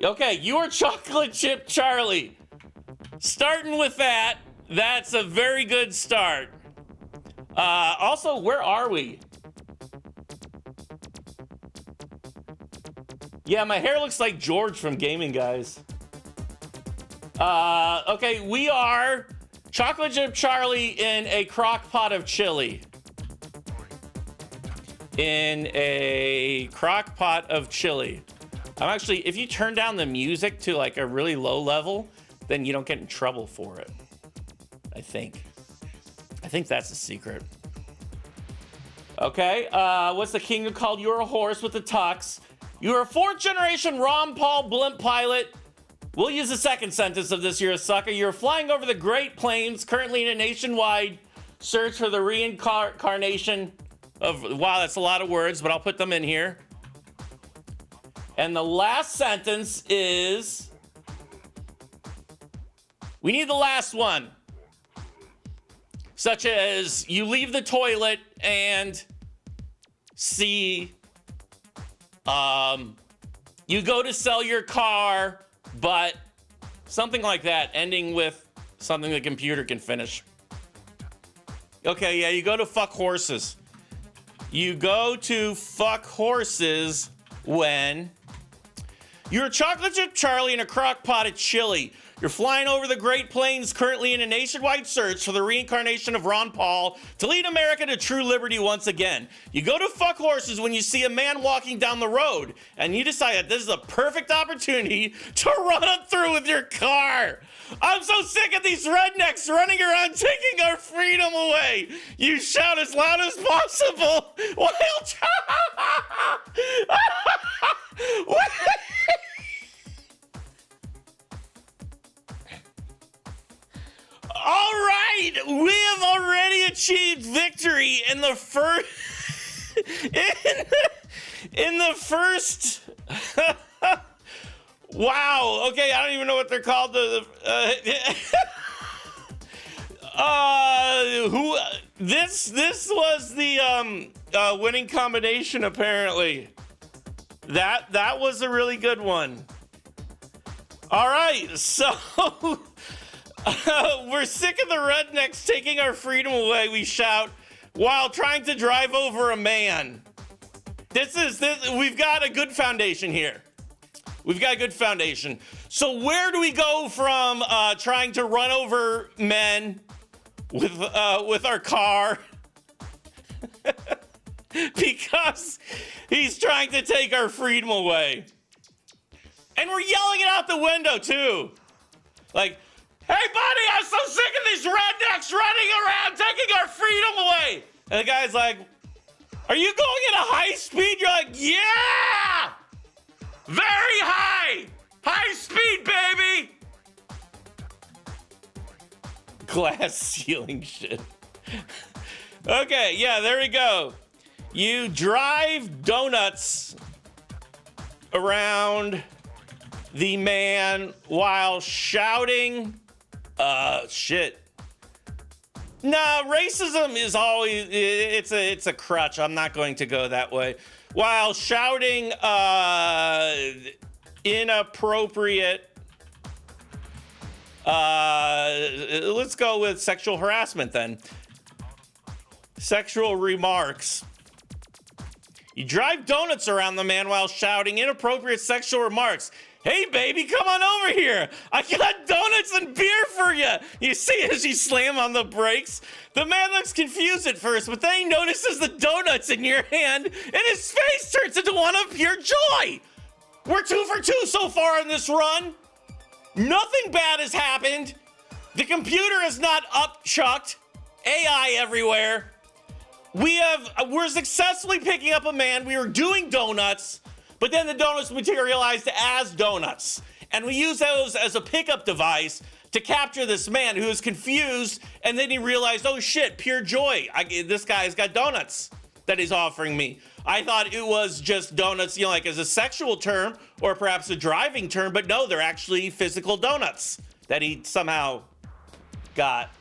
Speaker 3: Okay, you are Chocolate Chip Charlie. Starting with that, that's a very good start. Also, where are we? Yeah, my hair looks like George from Gaming Guys. Okay, we are Chocolate Chip Charlie in a crock pot of chili. In a crock pot of chili. I'm actually, if you turn down the music to like a really low level, then you don't get in trouble for it. I think that's the secret. Okay, what's the kingdom called? You're a horse with a tux. You're a 4th generation Ron Paul blimp pilot. We'll use the second sentence of this. You're a sucker. You're flying over the Great Plains, currently in a nationwide search for the reincarnation of, wow, that's a lot of words, but I'll put them in here. And the last sentence is, we need the last one. Such as, you leave the toilet and see, you go to sell your car, but something like that, ending with something the computer can finish. Okay, yeah, you go to fuck horses. You go to fuck horses when You're a chocolate chip Charlie in a crock pot of chili. You're flying over the Great Plains currently in a nationwide search for the reincarnation of Ron Paul to lead America to true liberty once again. You go to fuck horses when you see a man walking down the road, and you decide that this is a perfect opportunity to run him through with your car. I'm so sick of these rednecks running around taking our freedom away. You shout as loud as possible while all right, we have already achieved victory in the first in the first wow, okay, I don't even know what they're called. This was the winning combination apparently. That was a really good one. All right, so we're sick of the rednecks taking our freedom away, we shout, while trying to drive over a man. We've got a good foundation here. We've got a good foundation. So where do we go from trying to run over men with our car? Because he's trying to take our freedom away. And we're yelling it out the window, too. Like, hey, buddy, I'm so sick of these rednecks running around taking our freedom away. And the guy's like, are you going at a high speed? You're like, yeah! Very high! High speed, baby! Glass ceiling shit. Okay, yeah, there we go. You drive donuts around the man while shouting, shit. Nah, racism is always, it's a crutch. I'm not going to go that way. While shouting, inappropriate, let's go with sexual harassment then. Sexual remarks. You drive donuts around the man while shouting inappropriate sexual remarks. Hey, baby, come on over here. I got donuts and beer for you. You see as you slam on the brakes? The man looks confused at first, but then he notices the donuts in your hand, and his face turns into one of pure joy. We're 2 for 2 so far in this run. Nothing bad has happened. The computer is not upchucked. AI everywhere. We're successfully picking up a man. We were doing donuts, but then the donuts materialized as donuts. And we use those as a pickup device to capture this man who is confused, and then he realized, oh shit, pure joy. This guy's got donuts that he's offering me. I thought it was just donuts, like as a sexual term or perhaps a driving term, but no, they're actually physical donuts that he somehow got.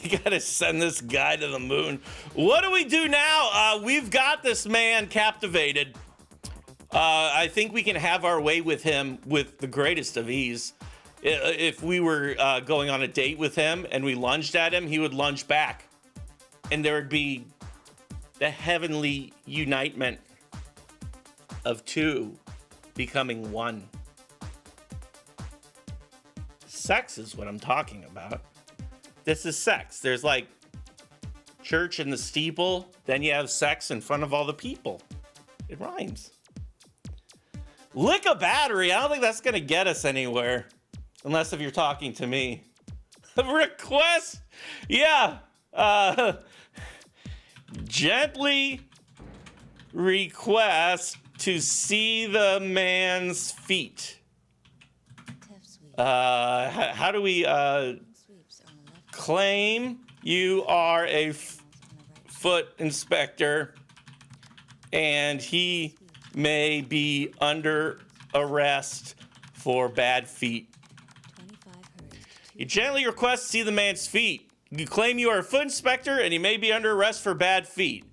Speaker 3: We gotta send this guy to the moon. What do we do now? We've got this man captivated. I think we can have our way with him with the greatest of ease. If we were going on a date with him and we lunged at him, he would lunge back. And there would be the heavenly unitement of two becoming one. Sex is what I'm talking about. This is sex. There's like church in the steeple, then you have sex in front of all the people. It rhymes. Lick a battery. I don't think that's gonna get us anywhere. Unless if you're talking to me. Request, yeah. Gently request to see the man's feet. How do we claim you are a foot inspector and he may be under arrest for bad feet? You gently request to see the man's feet. You claim you are a foot inspector and he may be under arrest for bad feet.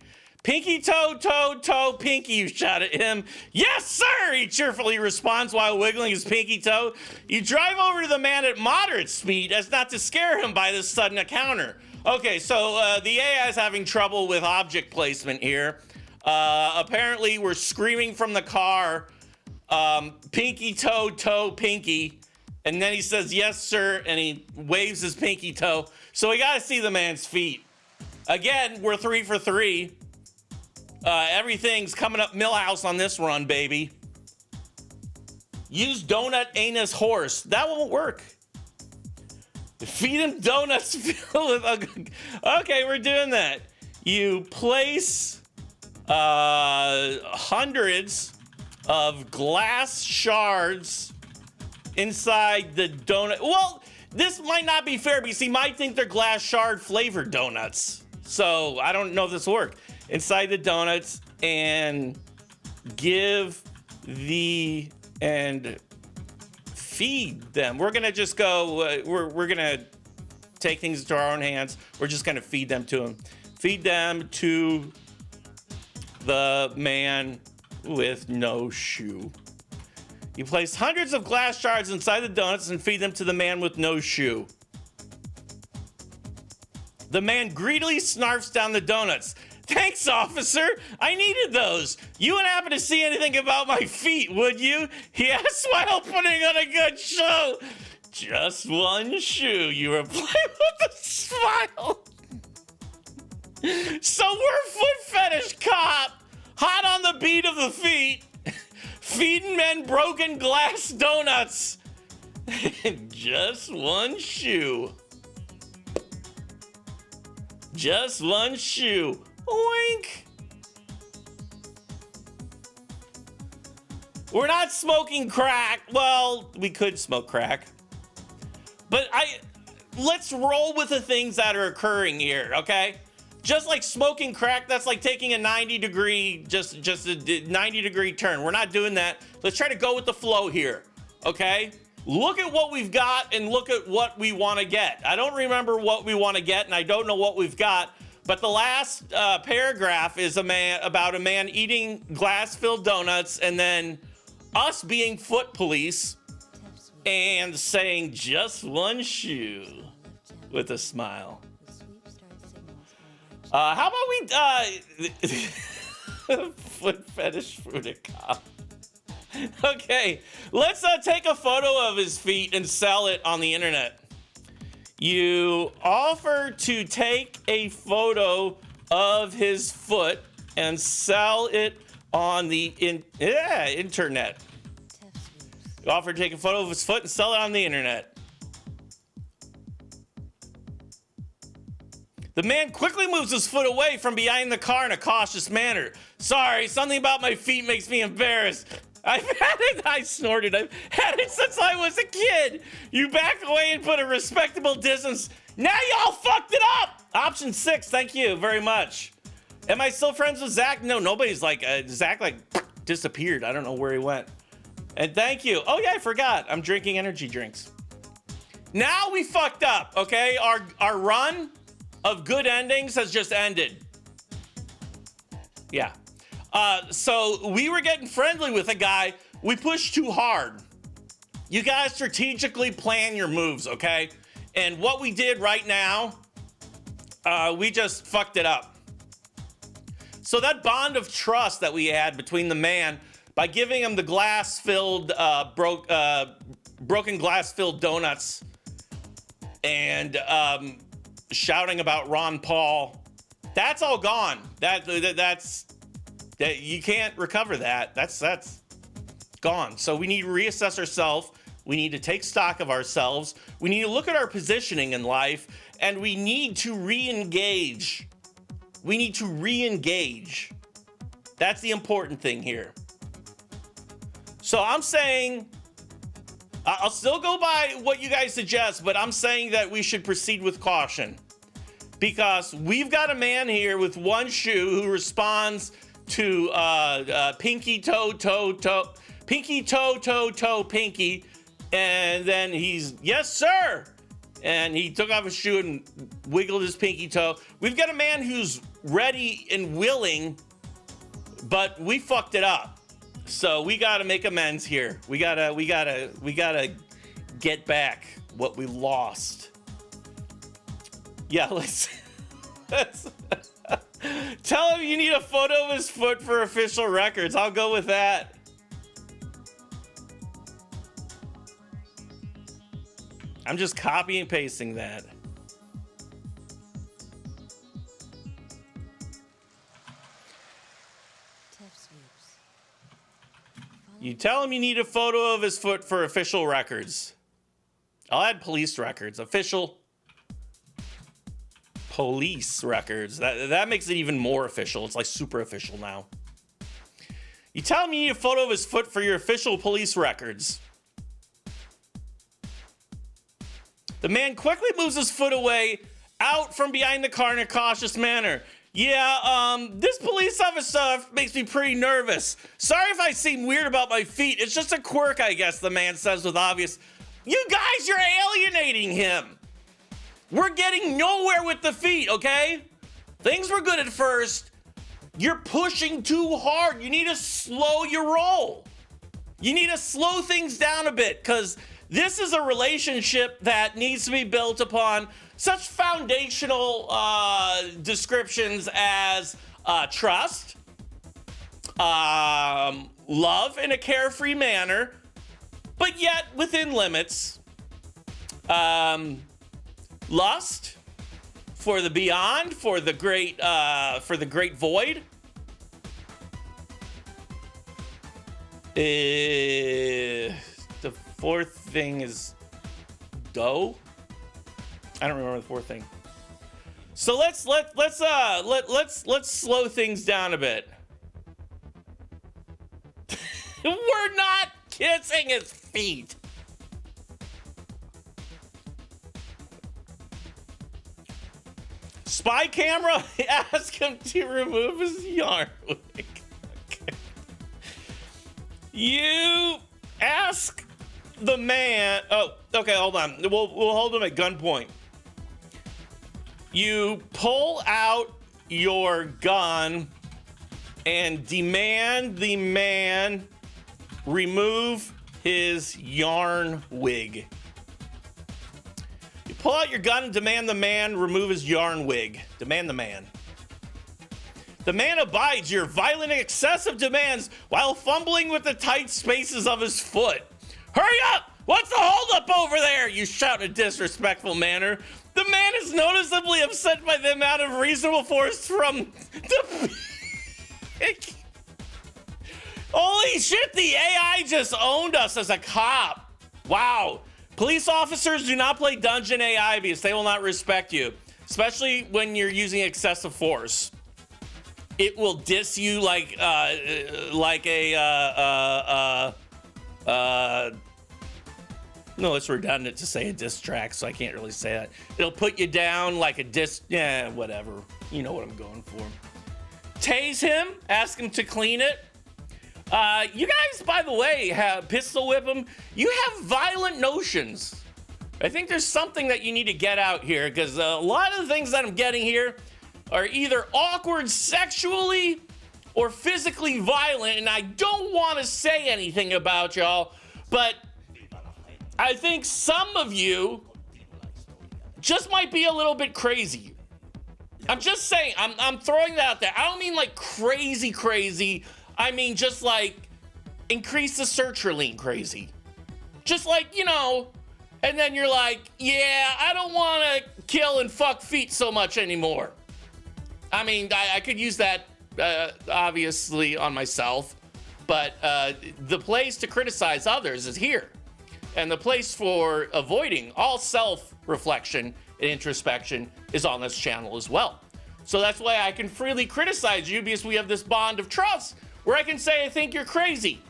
Speaker 3: Pinky toe, toe, toe, pinky, you shout at him. Yes, sir, he cheerfully responds while wiggling his pinky toe. You drive over to the man at moderate speed as not to scare him by this sudden encounter. Okay, so the AI is having trouble with object placement here. Apparently, we're screaming from the car, pinky toe, toe, pinky. And then he says, yes, sir. And he waves his pinky toe. So we got to see the man's feet. Again, we're 3 for 3. Everything's coming up Millhouse on this run, baby. Use donut anus horse. That won't work. Feed him donuts filled with... Okay, we're doing that. You place hundreds of glass shards inside the donut. Well, this might not be fair because he might think they're glass shard flavored donuts. So I don't know if this will work. Inside the donuts and give the... and feed them. We're gonna just go, we're gonna take things into our own hands. We're just gonna feed them to him. Feed them to the man with no shoe. You place hundreds of glass shards inside the donuts and feed them to the man with no shoe. The man greedily snarfs down the donuts. Thanks, officer. I needed those. You wouldn't happen to see anything about my feet, would you? He asked while putting on a good show. Just one shoe, you reply with a smile. So we're foot fetish cop, hot on the beat of the feet, feeding men broken glass donuts. Just one shoe. Just one shoe. Oink. We're not smoking crack. Well, we could smoke crack. But let's roll with the things that are occurring here, okay? Just like smoking crack, that's like taking a 90-degree, just a 90-degree turn. We're not doing that. Let's try to go with the flow here, okay? Look at what we've got and look at what we want to get. I don't remember what we want to get, and I don't know what we've got. But the last paragraph is about a man eating glass-filled donuts and then us being foot police and saying just one shoe with a smile. How about we foot fetish food cop? Okay, let's take a photo of his feet and sell it on the internet. You offer to take a photo of his foot and sell it on the internet. You offer to take a photo of his foot and sell it on the internet. The man quickly moves his foot away from behind the car in a cautious manner. Sorry, something about my feet makes me embarrassed. I've had it, I snorted. I've had it since I was a kid. You back away and put a respectable distance. Now y'all fucked it up. Option 6, thank you very much. Am I still friends with Zach? No, nobody's like, Zach like disappeared. I don't know where he went. And thank you. Oh yeah, I forgot. I'm drinking energy drinks. Now we fucked up, okay? Our run of good endings has just ended. Yeah. So we were getting friendly with a guy. We pushed too hard. You guys strategically plan your moves, okay? And what we did right now, we just fucked it up. So that bond of trust that we had between the man by giving him the glass-filled, broken glass-filled donuts and shouting about Ron Paul, that's all gone. That's you can't recover that. That's gone. So we need to reassess ourselves. We need to take stock of ourselves. We need to look at our positioning in life, and we need to re-engage. We need to re-engage. That's the important thing here. So I'm saying, I'll still go by what you guys suggest, but I'm saying that we should proceed with caution, because we've got a man here with one shoe who responds to pinky toe, toe, toe, pinky toe, toe, toe, pinky, and then he's, yes, sir. And he took off his shoe and wiggled his pinky toe. We've got a man who's ready and willing, but we fucked it up. So we got to make amends here. We gotta get back what we lost. Yeah, let's Tell him you need a photo of his foot for official records. I'll go with that. I'm just copy and pasting that. You tell him you need a photo of his foot for official records. I'll add police records. Official police records. That makes it even more official. It's like super official now. You tell him you need a photo of his foot for your official police records. The man quickly moves his foot away, out from behind the car in a cautious manner. Yeah, this police officer makes me pretty nervous. Sorry if I seem weird about my feet. It's just a quirk, I guess, the man says with obvious... You guys, you're alienating him. We're getting nowhere with the feet, okay? Things were good at first. You're pushing too hard. You need to slow your roll. You need to slow things down a bit, because this is a relationship that needs to be built upon such foundational descriptions as trust, love in a carefree manner, but yet within limits, lust for the beyond, for the great void. The fourth thing is dough. I don't remember the fourth thing. So let's slow things down a bit. We're not kissing his feet. Spy camera, ask him to remove his yarn wig. Okay. You ask the man. Oh, okay, hold on. We'll hold him at gunpoint. You pull out your gun and demand the man remove his yarn wig. You pull out your gun and demand the man remove his yarn wig. Demand the man. The man abides your violent and excessive demands while fumbling with the tight spaces of his foot. Hurry up! What's the holdup over there? You shout in a disrespectful manner. The man is noticeably upset by the amount of reasonable force from the... Holy shit, the AI just owned us as a cop. Wow. Police officers do not play Dungeon AI because they will not respect you, especially when you're using excessive force. It will diss you like a no, it's redundant to say a diss track, so I can't really say that. It'll put you down like a diss, yeah, whatever. You know what I'm going for. Tase him, ask him to clean it. You guys, by the way, have pistol whip him. You have violent notions. I think there's something that you need to get out here, because a lot of the things that I'm getting here are either awkward sexually or physically violent, and I don't want to say anything about y'all, but I think some of you just might be a little bit crazy. I'm just saying, I'm throwing that out there. I don't mean like crazy. I mean just like increase the sertraline crazy. Just like, you know, and then you're like, yeah, I don't want to kill and fuck feet so much anymore. I mean, I could use that obviously on myself, but the place to criticize others is here. And the place for avoiding all self-reflection and introspection is on this channel as well. So that's why I can freely criticize you, because we have this bond of trust where I can say, I think you're crazy.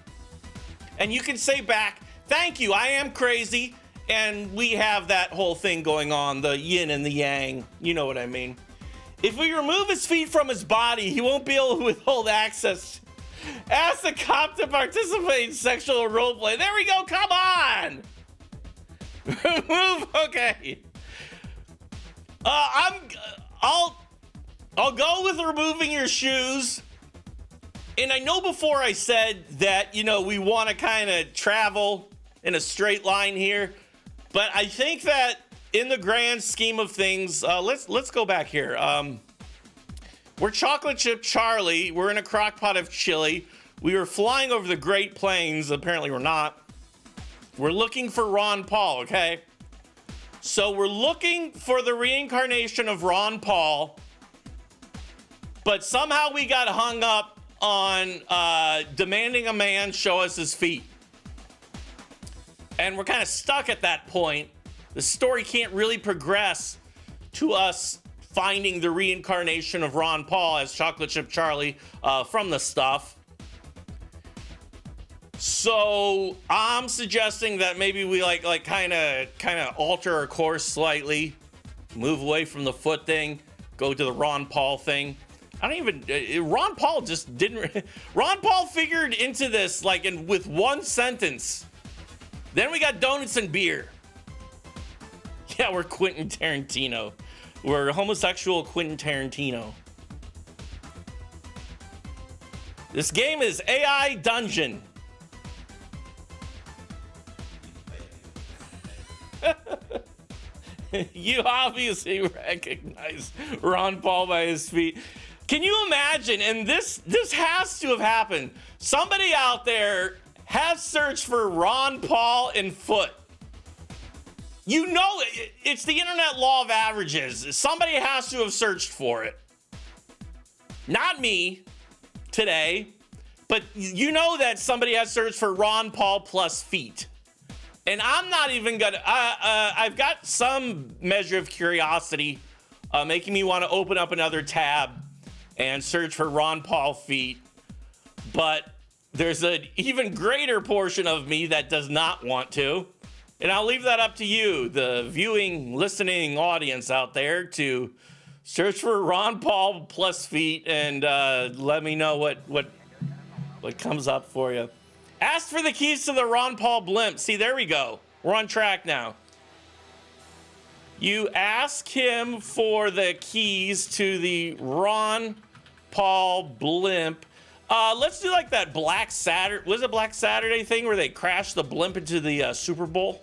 Speaker 3: And you can say back, thank you, I am crazy. And we have that whole thing going on, the yin and the yang. You know what I mean? If we remove his feet from his body, he won't be able to withhold access. Ask the cop to participate in sexual roleplay. There we go, come on! Remove, okay. I'll go with removing your shoes. And I know before I said that, you know, we want to kind of travel in a straight line here, but I think that in the grand scheme of things, let's go back here. We're Chocolate Chip Charlie. We're in a crock pot of chili. We were flying over the Great Plains. Apparently we're not. We're looking for Ron Paul, okay? So we're looking for the reincarnation of Ron Paul, but somehow we got hung up on demanding a man show us his feet. And we're kind of stuck at that point. The story can't really progress to us finding the reincarnation of Ron Paul as Chocolate Chip Charlie from the stuff. So I'm suggesting that maybe we like kind of alter our course slightly, move away from the foot thing, go to the Ron Paul thing. I don't even, Ron Paul just didn't, Ron Paul figured into this like with one sentence. Then we got donuts and beer. Yeah, we're Quentin Tarantino. We're homosexual Quentin Tarantino. This game is AI Dungeon. You obviously recognize Ron Paul by his feet. Can you imagine? And this has to have happened. Somebody out there has searched for Ron Paul in foot. You know, it's the internet law of averages. Somebody has to have searched for it. Not me today, but you know that somebody has searched for Ron Paul plus feet. And I'm not even gonna, I've got some measure of curiosity making me want to open up another tab and search for Ron Paul feet. But there's an even greater portion of me that does not want to. And I'll leave that up to you, the viewing, listening audience out there, to search for Ron Paul plus feet and let me know what comes up for you. Ask for the keys to the Ron Paul blimp. See, there we go. We're on track now. You ask him for the keys to the Ron Paul blimp. Let's do like that Black Saturday. Was it Black Saturday thing where they crashed the blimp into the Super Bowl?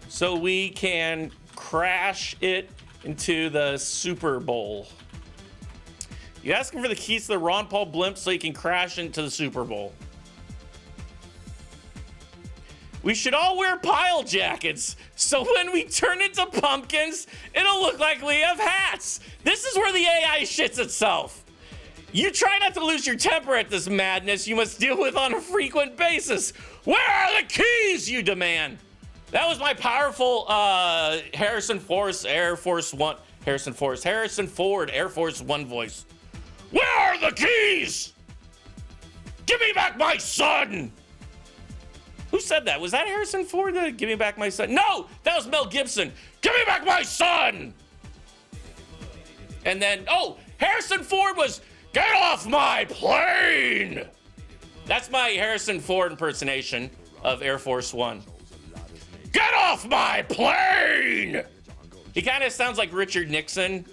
Speaker 3: So we can crash it into the Super Bowl. You ask him for the keys to the Ron Paul blimp so you can crash into the Super Bowl. We should all wear pile jackets, so when we turn into pumpkins, it'll look like we have hats. This is where the AI shits itself. You try not to lose your temper at this madness you must deal with on a frequent basis. Where are the keys, you demand? That was my powerful Harrison Ford Air Force One voice. Where are the keys? Give me back my son! Who said that? Was that Harrison Ford? Give me back my son? No, that was Mel Gibson. Give me back my son! And then, oh, Harrison Ford was, get off my plane! That's my Harrison Ford impersonation of Air Force One. Get off my plane! He kind of sounds like Richard Nixon,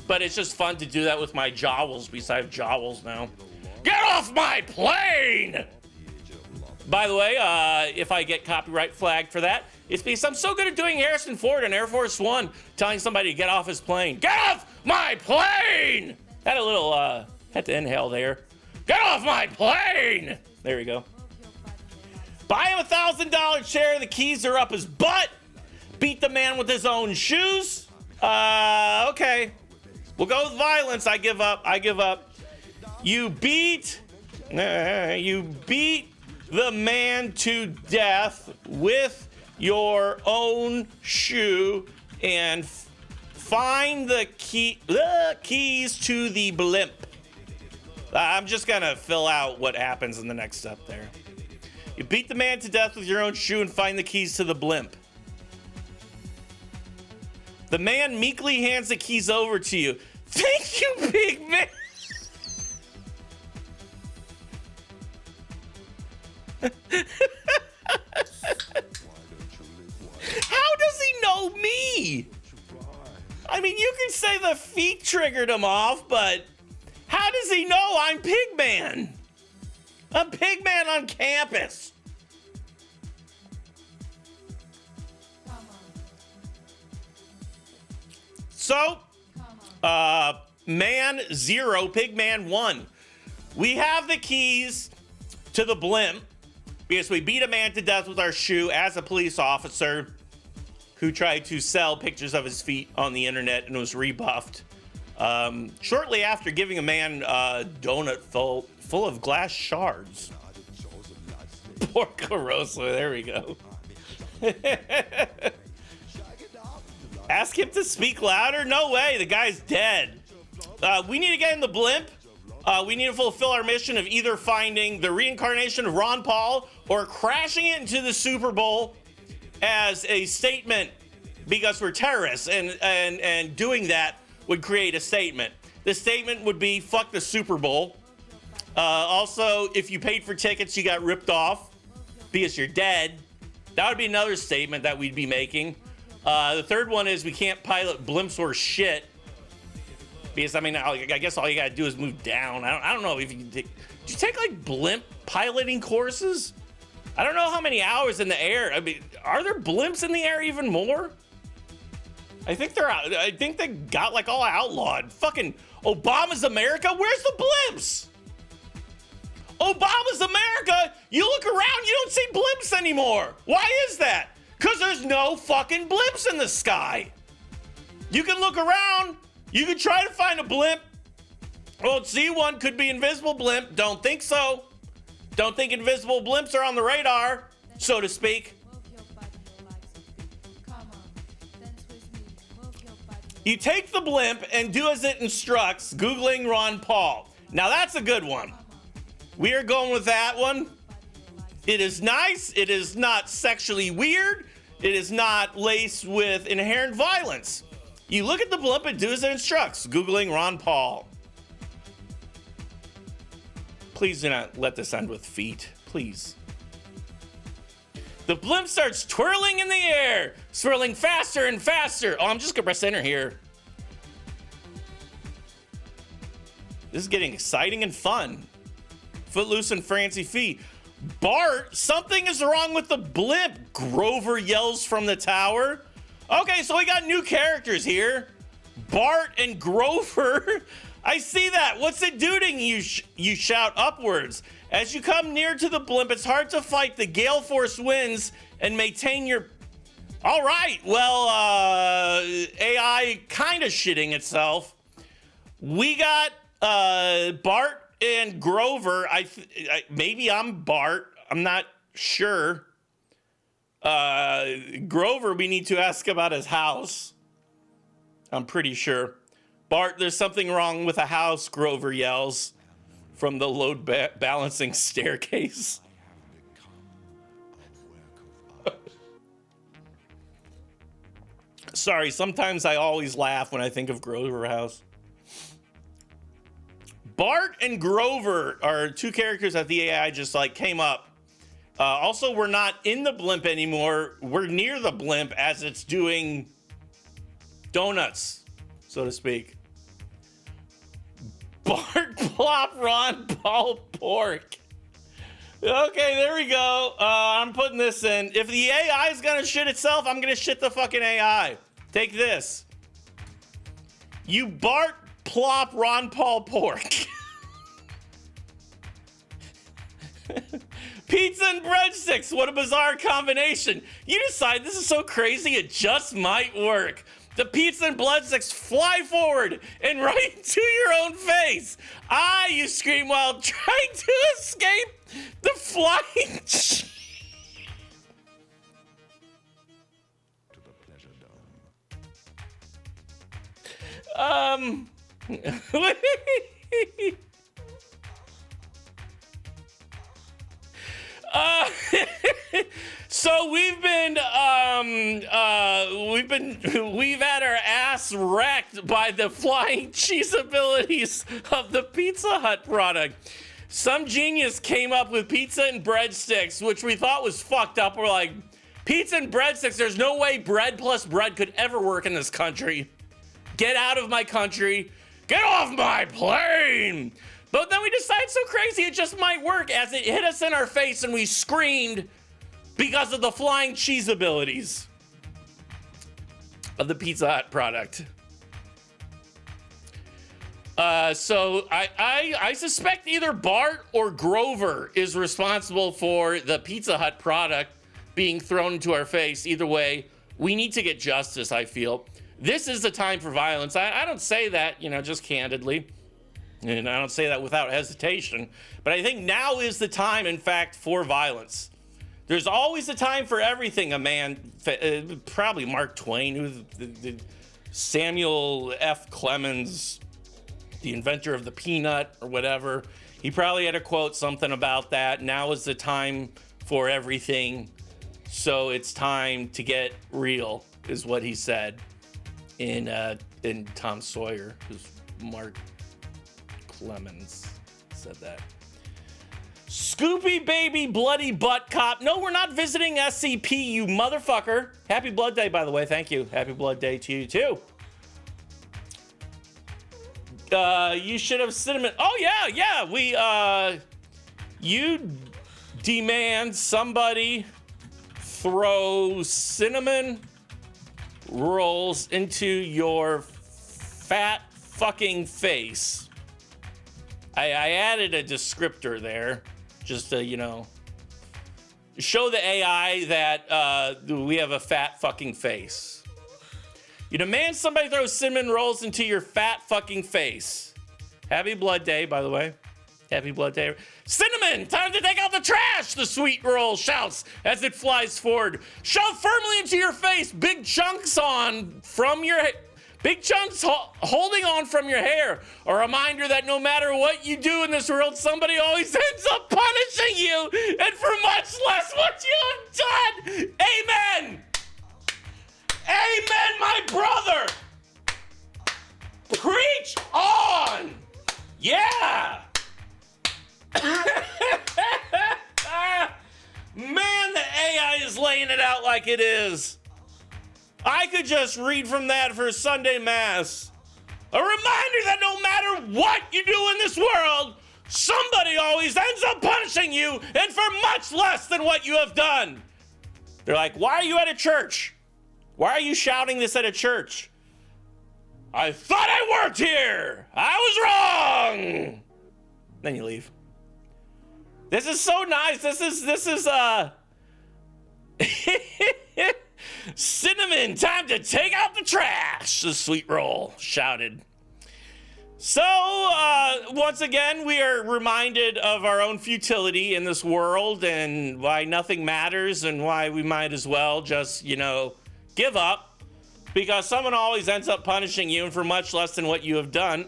Speaker 3: but it's just fun to do that with my jowls, because I have jowls now. Get off my plane! By the way, if I get copyright flagged for that, it's because I'm so good at doing Harrison Ford and Air Force One, telling somebody to get off his plane. Get off my plane! Had a little, had to inhale there. Get off my plane! There we go. Buy him a $1,000 chair. The keys are up his butt. Beat the man with his own shoes. Okay. We'll go with violence. I give up. You beat the man to death with your own shoe and find the keys to the blimp. I'm just gonna fill out what happens in the next step there. You beat the man to death with your own shoe and find the keys to the blimp. The man meekly hands the keys over to you. Thank you, big man. How does he know me? I mean, you can say the feet triggered him off, but how does he know I'm Pigman? I'm Pigman on campus. So, Man 0, Pigman 1. We have the keys to the blimp because we beat a man to death with our shoe as a police officer who tried to sell pictures of his feet on the internet and was rebuffed. Shortly after giving a man a donut full of glass shards. Poor Caroso, there we go. Ask him to speak louder? No way, the guy's dead. We need to get in the blimp. We need to fulfill our mission of either finding the reincarnation of Ron Paul or crashing it into the Super Bowl as a statement because we're terrorists, and doing that would create a statement. The statement would be, fuck the Super Bowl. Also, if you paid for tickets, you got ripped off because you're dead. That would be another statement that we'd be making. The third one is we can't pilot blimps or shit. Because, I mean, I guess all you gotta do is move down. I don't know if you can take... Did you take, like, blimp piloting courses? I don't know how many hours in the air. I mean, are there blimps in the air even more? I think they got, like, all outlawed. Fucking Obama's America? Where's the blimps? Obama's America? You look around, you don't see blimps anymore. Why is that? Because there's no fucking blimps in the sky. You can look around... You could try to find a blimp. Won't see one. Could be invisible blimp. Don't think so. Don't think invisible blimps are on the radar, so to speak. You take the blimp and do as it instructs, Googling Ron Paul. Now that's a good one. We are going with that one. It is nice. It is not sexually weird. It is not laced with inherent violence. You look at the blimp and do as it instructs, Googling Ron Paul. Please do not let this end with feet, please. The blimp starts twirling in the air, swirling faster and faster. Oh, I'm just gonna press enter here. This is getting exciting and fun. Footloose and fancy feet. Bart, something is wrong with the blimp, Grover yells from the tower. Okay, so we got new characters here. Bart and Grover. I see that. What's it doing? You shout upwards. As you come near to the blimp, it's hard to fight the gale force winds and maintain your... All right, well, AI kind of shitting itself. We got Bart and Grover. Maybe I'm Bart. I'm not sure. Grover, we need to ask about his house. I'm pretty sure. Bart, there's something wrong with a house, Grover yells from the load balancing staircase. Sorry, sometimes I always laugh when I think of Grover House. Bart and Grover are two characters that the AI just like came up. Also, we're not in the blimp anymore. We're near the blimp as it's doing donuts, so to speak. Bart Plop Ron Paul Pork. Okay, there we go. I'm putting this in. If the AI is gonna shit itself, I'm gonna shit the fucking AI. Take this. You Bart Plop Ron Paul Pork. Pizza and breadsticks, what a bizarre combination. You decide this is so crazy, it just might work. The pizza and breadsticks fly forward and right into your own face. Ah, you scream while trying to escape the flying So we've had our ass wrecked by the flying cheese abilities of the Pizza Hut product. Some genius came up with pizza and breadsticks, which we thought was fucked up. We're like, pizza and breadsticks, there's no way bread plus bread could ever work in this country. Get out of my country. Get off my plane. But then we decided so crazy it just might work as it hit us in our face and we screamed because of the flying cheese abilities of the Pizza Hut product. So I suspect either Bart or Grover is responsible for the Pizza Hut product being thrown into our face. Either way, we need to get justice, I feel. This is the time for violence. I don't say that, just candidly. And I don't say that without hesitation. But I think now is the time, in fact, for violence. There's always a time for everything, a man, probably Mark Twain, who's the Samuel F. Clemens, the inventor of the peanut or whatever. He probably had to quote something about that. Now is the time for everything. So it's time to get real, is what he said in Tom Sawyer, who's Mark Clemens said that. Scoopy baby bloody butt cop. No, we're not visiting SCP, you motherfucker. Happy Blood Day, by the way. Thank you. Happy Blood Day to you, too. You should have cinnamon. Oh, yeah. You demand somebody throw cinnamon rolls into your fat fucking face. I added a descriptor there just to, show the AI that we have a fat fucking face. You demand somebody throw cinnamon rolls into your fat fucking face. Happy Blood Day, by the way. Happy Blood Day. Cinnamon, time to take out the trash, the sweet roll shouts as it flies forward. Shove firmly into your face, big chunks holding on from your hair. A reminder that no matter what you do in this world, somebody always ends up punishing you, and for much less what you have done. Amen. Amen, my brother. Preach on. Yeah. Man, the AI is laying it out like it is. I could just read from that for Sunday Mass. A reminder that no matter what you do in this world, somebody always ends up punishing you, and for much less than what you have done. They're like, why are you at a church? Why are you shouting this at a church? I thought I worked here. I was wrong. Then you leave. This is so nice. This is cinnamon, time to take out the trash, the sweet roll shouted. So, once again, we are reminded of our own futility in this world and why nothing matters and why we might as well just, give up, because someone always ends up punishing you, and for much less than what you have done.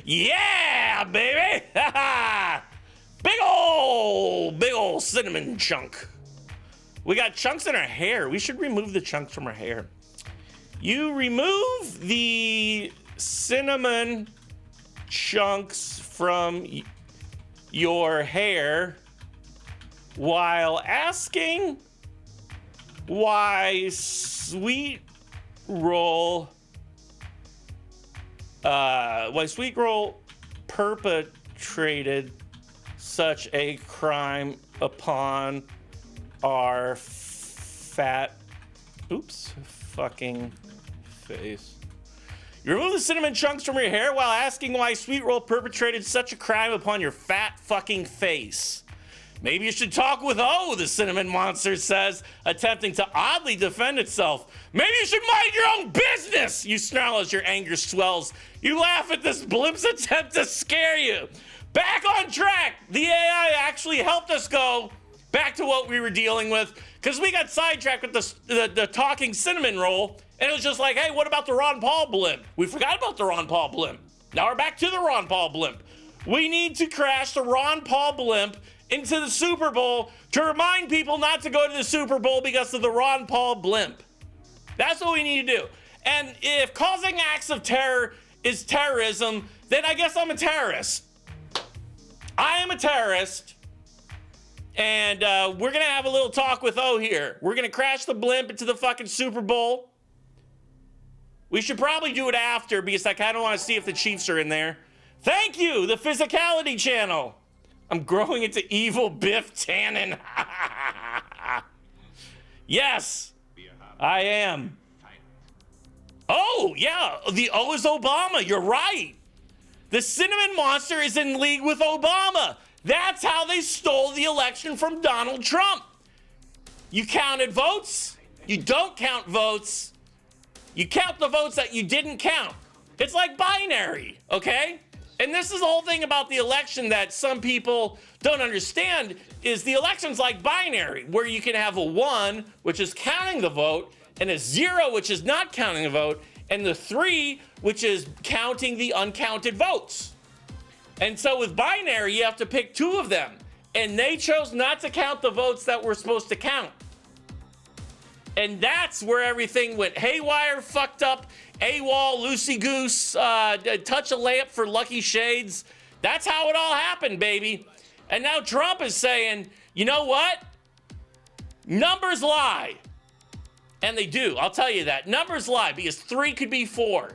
Speaker 3: Yeah, baby. big old cinnamon chunk. We got chunks in our hair. We should remove the chunks from our hair. You remove the cinnamon chunks from your hair while asking why Sweet Roll perpetrated such a crime upon our fat fucking face. You remove the cinnamon chunks from your hair while asking why Sweet Roll perpetrated such a crime upon your fat fucking face. Maybe you should talk with O, the cinnamon monster says, attempting to oddly defend itself. Maybe you should mind your own business, you snarl as your anger swells. You laugh at this blimp's attempt to scare you. Back on track. The AI actually helped us go back to what we were dealing with, because we got sidetracked with the talking cinnamon roll, and it was just like, hey, what about the Ron Paul blimp? We forgot about the Ron Paul blimp. Now we're back to the Ron Paul blimp. We need to crash the Ron Paul blimp into the Super Bowl to remind people not to go to the Super Bowl because of the Ron Paul blimp. That's what we need to do. And if causing acts of terror is terrorism, then I guess I'm a terrorist. I am a terrorist. And we're going to have a little talk with O here. We're going to crash the blimp into the fucking Super Bowl. We should probably do it after because I kind of want to see if the Chiefs are in there. Thank you, the Physicality channel. I'm growing into evil Biff Tannen. Yes, I am. Oh, yeah, the O is Obama. You're right. The cinnamon monster is in league with Obama. That's how they stole the election from Donald Trump. You counted votes. You don't count votes. You count the votes that you didn't count. It's like binary, okay? And this is the whole thing about the election that some people don't understand is the election's like binary, where you can have a 1, which is counting the vote, and a 0, which is not counting the vote, and the 3, which is counting the uncounted votes. And so with binary, you have to pick 2 of them. And they chose not to count the votes that we're supposed to count. And that's where everything went haywire, fucked up, AWOL, loosey-goose, touch a lamp for lucky shades. That's how it all happened, baby. And now Trump is saying, you know what? Numbers lie. And they do, I'll tell you that. Numbers lie, because 3 could be 4.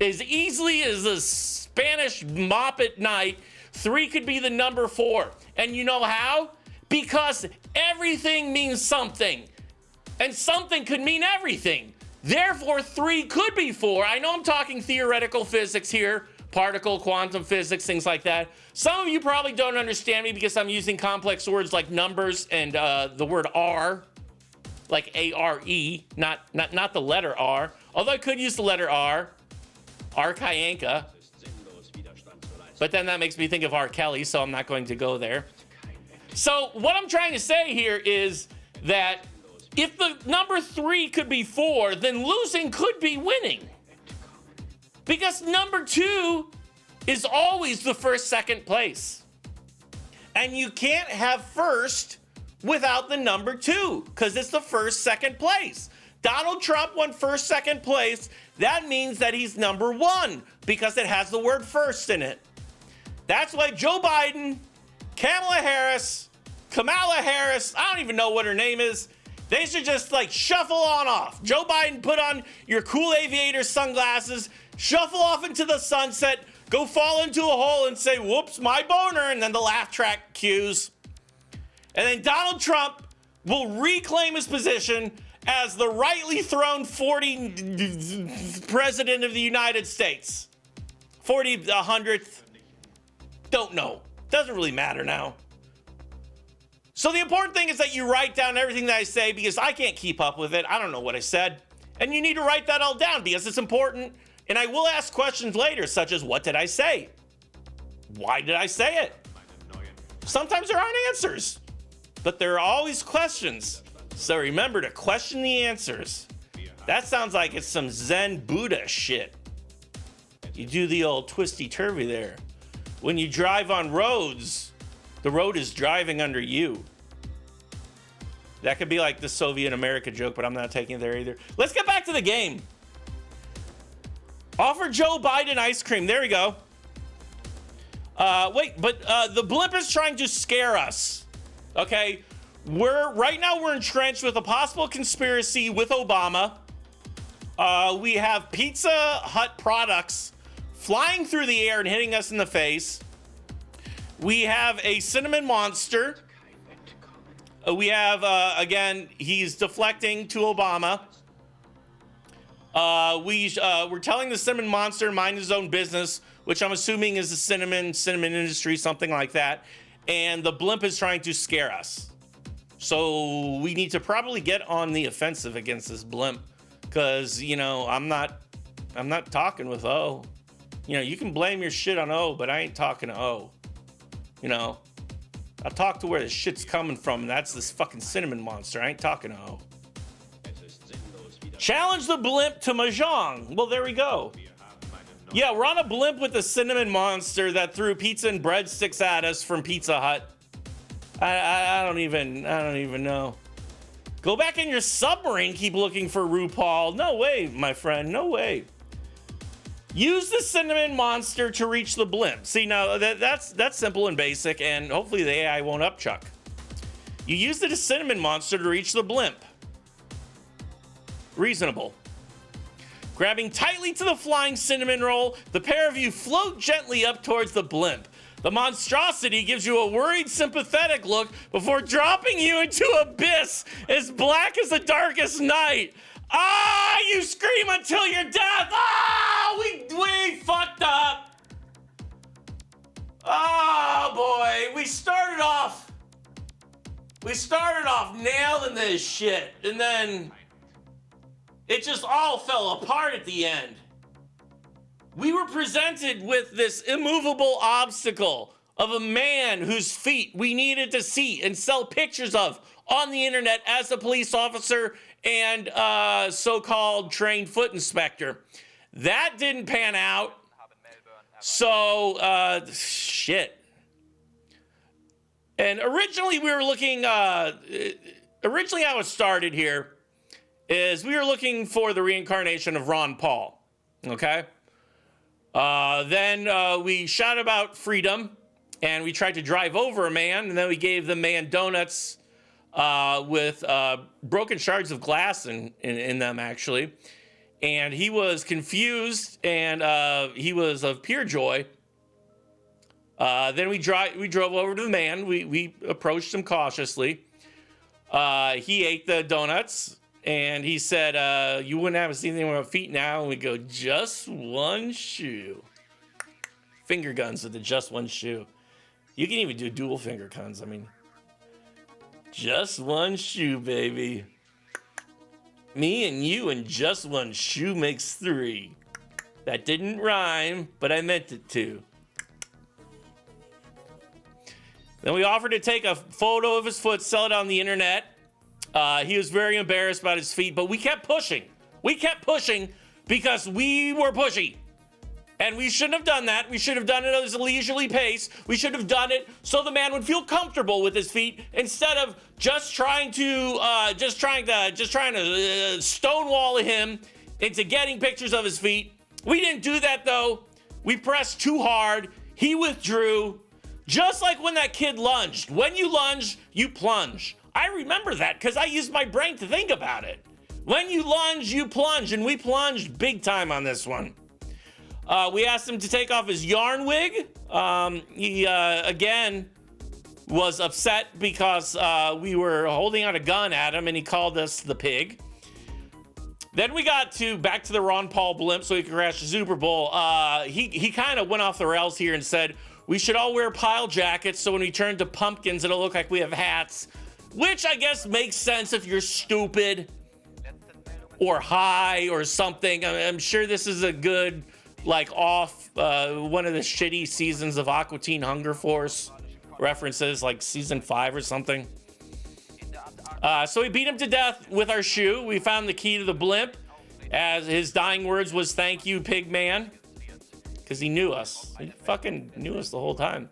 Speaker 3: As easily as a Spanish mop at night, 3 could be the number 4. And you know how? Because everything means something. And something could mean everything. Therefore, 3 could be 4. I know I'm talking theoretical physics here, particle, quantum physics, things like that. Some of you probably don't understand me because I'm using complex words like numbers and the word R, like A-R-E, not the letter R. Although I could use the letter R, Archayanka. But then that makes me think of R. Kelly, so I'm not going to go there. So what I'm trying to say here is that if the number 3 could be 4, then losing could be winning. Because number 2 is always the first, second place. And you can't have first without the number 2, because it's the first, second place. Donald Trump won first, second place. That means that he's number 1, because it has the word first in it. That's why Joe Biden, Kamala Harris, I don't even know what her name is, they should just like shuffle on off. Joe Biden, put on your cool aviator sunglasses, shuffle off into the sunset, go fall into a hole and say, whoops, my boner, and then the laugh track cues. And then Donald Trump will reclaim his position as the rightly throned 40th president of the United States. 100th, don't know. Doesn't really matter now. So the important thing is that you write down everything that I say because I can't keep up with it. I don't know what I said. And you need to write that all down because it's important. And I will ask questions later, such as, what did I say? Why did I say it? Sometimes there aren't answers, but there are always questions. So remember to question the answers. That sounds like it's some Zen Buddha shit. You do the old twisty-turvy there. When you drive on roads, the road is driving under you. That could be like the Soviet America joke, but I'm not taking it there either. Let's get back to the game. Offer Joe Biden ice cream. There we go. The blimp is trying to scare us. Okay? Right now we're entrenched with a possible conspiracy with Obama. We have Pizza Hut products flying through the air and hitting us in the face. We have a cinnamon monster. We have, again, he's deflecting to Obama. We're telling the cinnamon monster to mind his own business, which I'm assuming is the cinnamon industry, something like that. And the blimp is trying to scare us. So we need to probably get on the offensive against this blimp, because, you know, I'm not talking with O. You know, you can blame your shit on O, but I ain't talking to O. You know, I talk to where the shit's coming from, and that's this fucking cinnamon monster. I ain't talking to O. Challenge the blimp to Mahjong. Well, there we go. Yeah, we're on a blimp with the cinnamon monster that threw pizza and breadsticks at us from Pizza Hut. I don't even know. Go back in your submarine, keep looking for RuPaul. No way, my friend, no way. Use the cinnamon monster to reach the blimp. See, now that's simple and basic, and hopefully the AI won't upchuck. You use the cinnamon monster to reach the blimp. Reasonable. Grabbing tightly to the flying cinnamon roll, the pair of you float gently up towards the blimp. The monstrosity gives you a worried, sympathetic look before dropping you into abyss as black as the darkest night. Ah, you scream until your death. Ah, we fucked up. Oh boy, we started off nailing this shit, and then it just all fell apart at the end. We were presented with this immovable obstacle of a man whose feet we needed to see and sell pictures of on the internet as a police officer and so-called trained foot inspector. That didn't pan out. So, shit. And originally we were looking, originally how it started here is we were looking for the reincarnation of Ron Paul, okay? Then we shouted about freedom, and we tried to drive over a man, and then we gave the man donuts with broken shards of glass in them, actually. And he was confused, and he was of pure joy. Then we drove over to the man. We approached him cautiously. He ate the donuts, and he said, you wouldn't have seen anything with my feet now. And we go, just one shoe. Finger guns with the just one shoe. You can even do dual finger guns. I mean, just one shoe, baby. Me and you and just one shoe makes three. That didn't rhyme, but I meant it to. Then we offered to take a photo of his foot, sell it on the internet. He was very embarrassed about his feet, but we kept pushing. We kept pushing because we were pushy. And we shouldn't have done that. We should have done it at a leisurely pace. We should have done it so the man would feel comfortable with his feet instead of just trying to stonewall him into getting pictures of his feet. We didn't do that though. We pressed too hard. He withdrew. Just like when that kid lunged. When you lunge, you plunge. I remember that because I used my brain to think about it. When you lunge, you plunge, and we plunged big time on this one. We asked him to take off his yarn wig. He, again, was upset because we were holding out a gun at him, and he called us the pig. Then we got back to the Ron Paul blimp so he could crash the Super Bowl. He kind of went off the rails here and said, we should all wear pile jackets so when we turn to pumpkins, it'll look like we have hats. Which I guess makes sense if you're stupid or high or something. I'm sure this is a good, like, off one of the shitty seasons of Aqua Teen Hunger Force references, like season 5 or something. So we beat him to death with our shoe. We found the key to the blimp, as his dying words was, thank you, pig man. Because he knew us. He fucking knew us the whole time.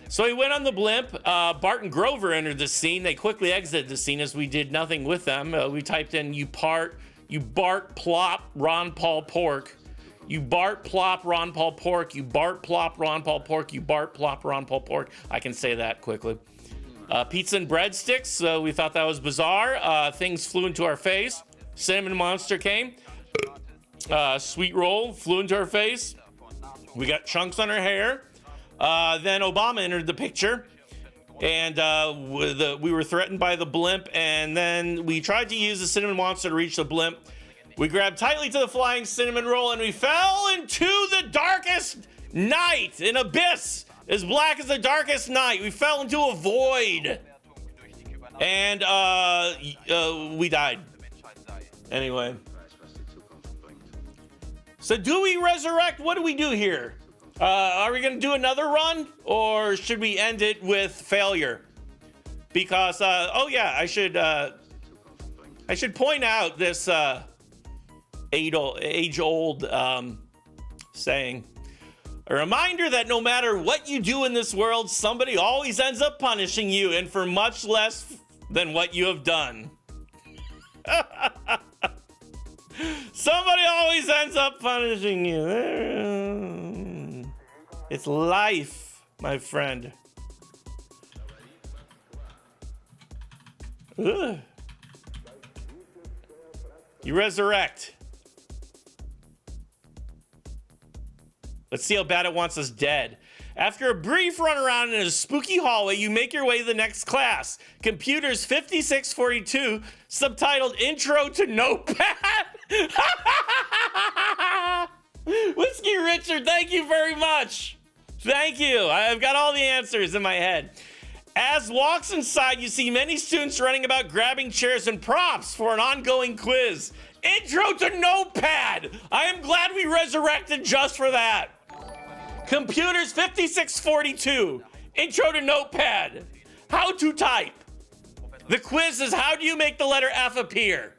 Speaker 3: So he went on the blimp. Bart and Grover entered the scene. They quickly exited the scene as we did nothing with them. We typed in, you Bart plop Ron Paul pork. You Bart plop Ron Paul pork. You Bart plop Ron Paul pork. You Bart plop Ron Paul pork. I can say that quickly. Pizza and breadsticks. We thought that was bizarre. Things flew into our face. Cinnamon Monster came. Sweet roll flew into our face. We got chunks on our hair. Then Obama entered the picture, and we were threatened by the blimp, and then we tried to use the cinnamon monster to reach the blimp. We grabbed tightly to the flying cinnamon roll, and we fell into the darkest night, an abyss as black as the darkest night. We fell into a void, and we died. Anyway. So do we resurrect? What do we do here? Are we going to do another run, or should we end it with failure? Because, oh yeah, I should point out this age-old saying. A reminder that no matter what you do in this world, somebody always ends up punishing you, and for much less than what you have done. Somebody always ends up punishing you. It's life, my friend. Ugh. You resurrect. Let's see how bad it wants us dead. After a brief run around in a spooky hallway, you make your way to the next class. Computers 5642, subtitled Intro to Notepad. Whiskey Richard, thank you very much. Thank you. I've got all the answers in my head. As walks inside, you see many students running about grabbing chairs and props for an ongoing quiz. Intro to Notepad. I am glad we resurrected just for that. Computers 5642. Intro to Notepad. How to type. The quiz is, how do you make the letter F appear?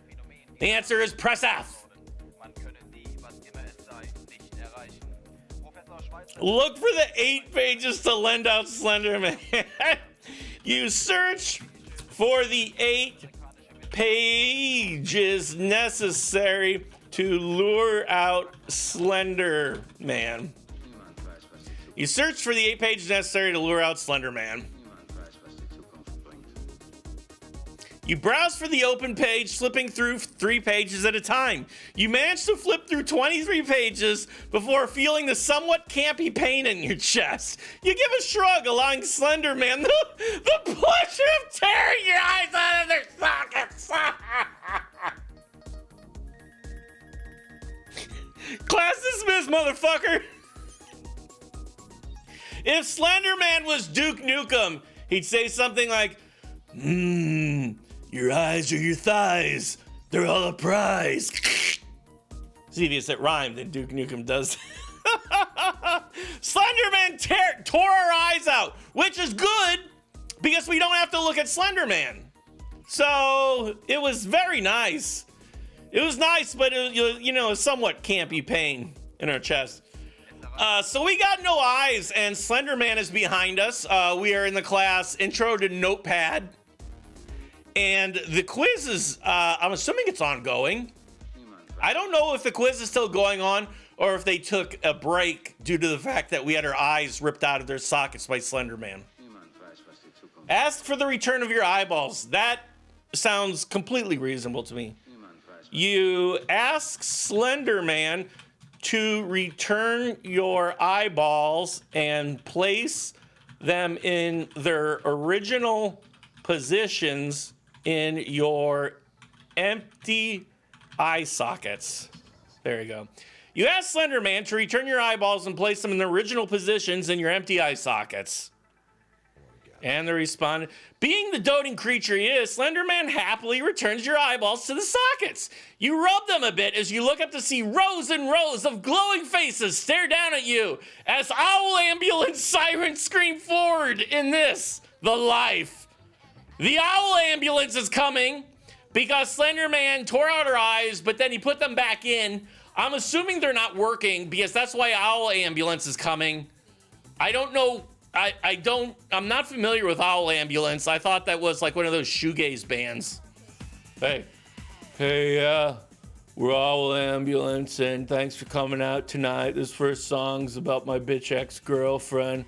Speaker 3: The answer is press F. Look for the 8 pages to lend out Slender Man. You search for the 8 pages necessary to lure out Slender Man. You search for the 8 pages necessary to lure out Slender Man. You browse for the open page, flipping through 3 pages at a time. You manage to flip through 23 pages before feeling the somewhat campy pain in your chest. You give a shrug, allowing Slender Man the pleasure of tearing your eyes out of their sockets. Class dismissed, motherfucker. If Slender Man was Duke Nukem, he'd say something like, your eyes are your thighs. They're all a prize. See if it rhymed, then Duke Nukem does. Slender Man tore our eyes out, which is good because we don't have to look at Slender Man. So it was very nice. It was nice, but a somewhat campy pain in our chest. So we got no eyes, and Slender Man is behind us. We are in the class Intro to Notepad. And the quiz is, I'm assuming it's ongoing. I don't know if the quiz is still going on or if they took a break due to the fact that we had our eyes ripped out of their sockets by Slender Man. Ask for the return of your eyeballs. That sounds completely reasonable to me. You ask Slender Man to return your eyeballs and place them in their original positions in your empty eye sockets. There you go. You ask Slender Man to return your eyeballs and place them in the original positions in your empty eye sockets. And they responded, being the doting creature he is, Slender Man happily returns your eyeballs to the sockets. You rub them a bit as you look up to see rows and rows of glowing faces stare down at you as owl ambulance sirens scream forward in this, the life. The owl ambulance is coming because Slender Man tore out her eyes, but then he put them back in. I'm assuming they're not working because that's why owl ambulance is coming. I don't know. I'm not familiar with owl ambulance. I thought that was like one of those shoegaze bands. Hey, we're owl ambulance, and thanks for coming out tonight. This first song's about my bitch ex-girlfriend.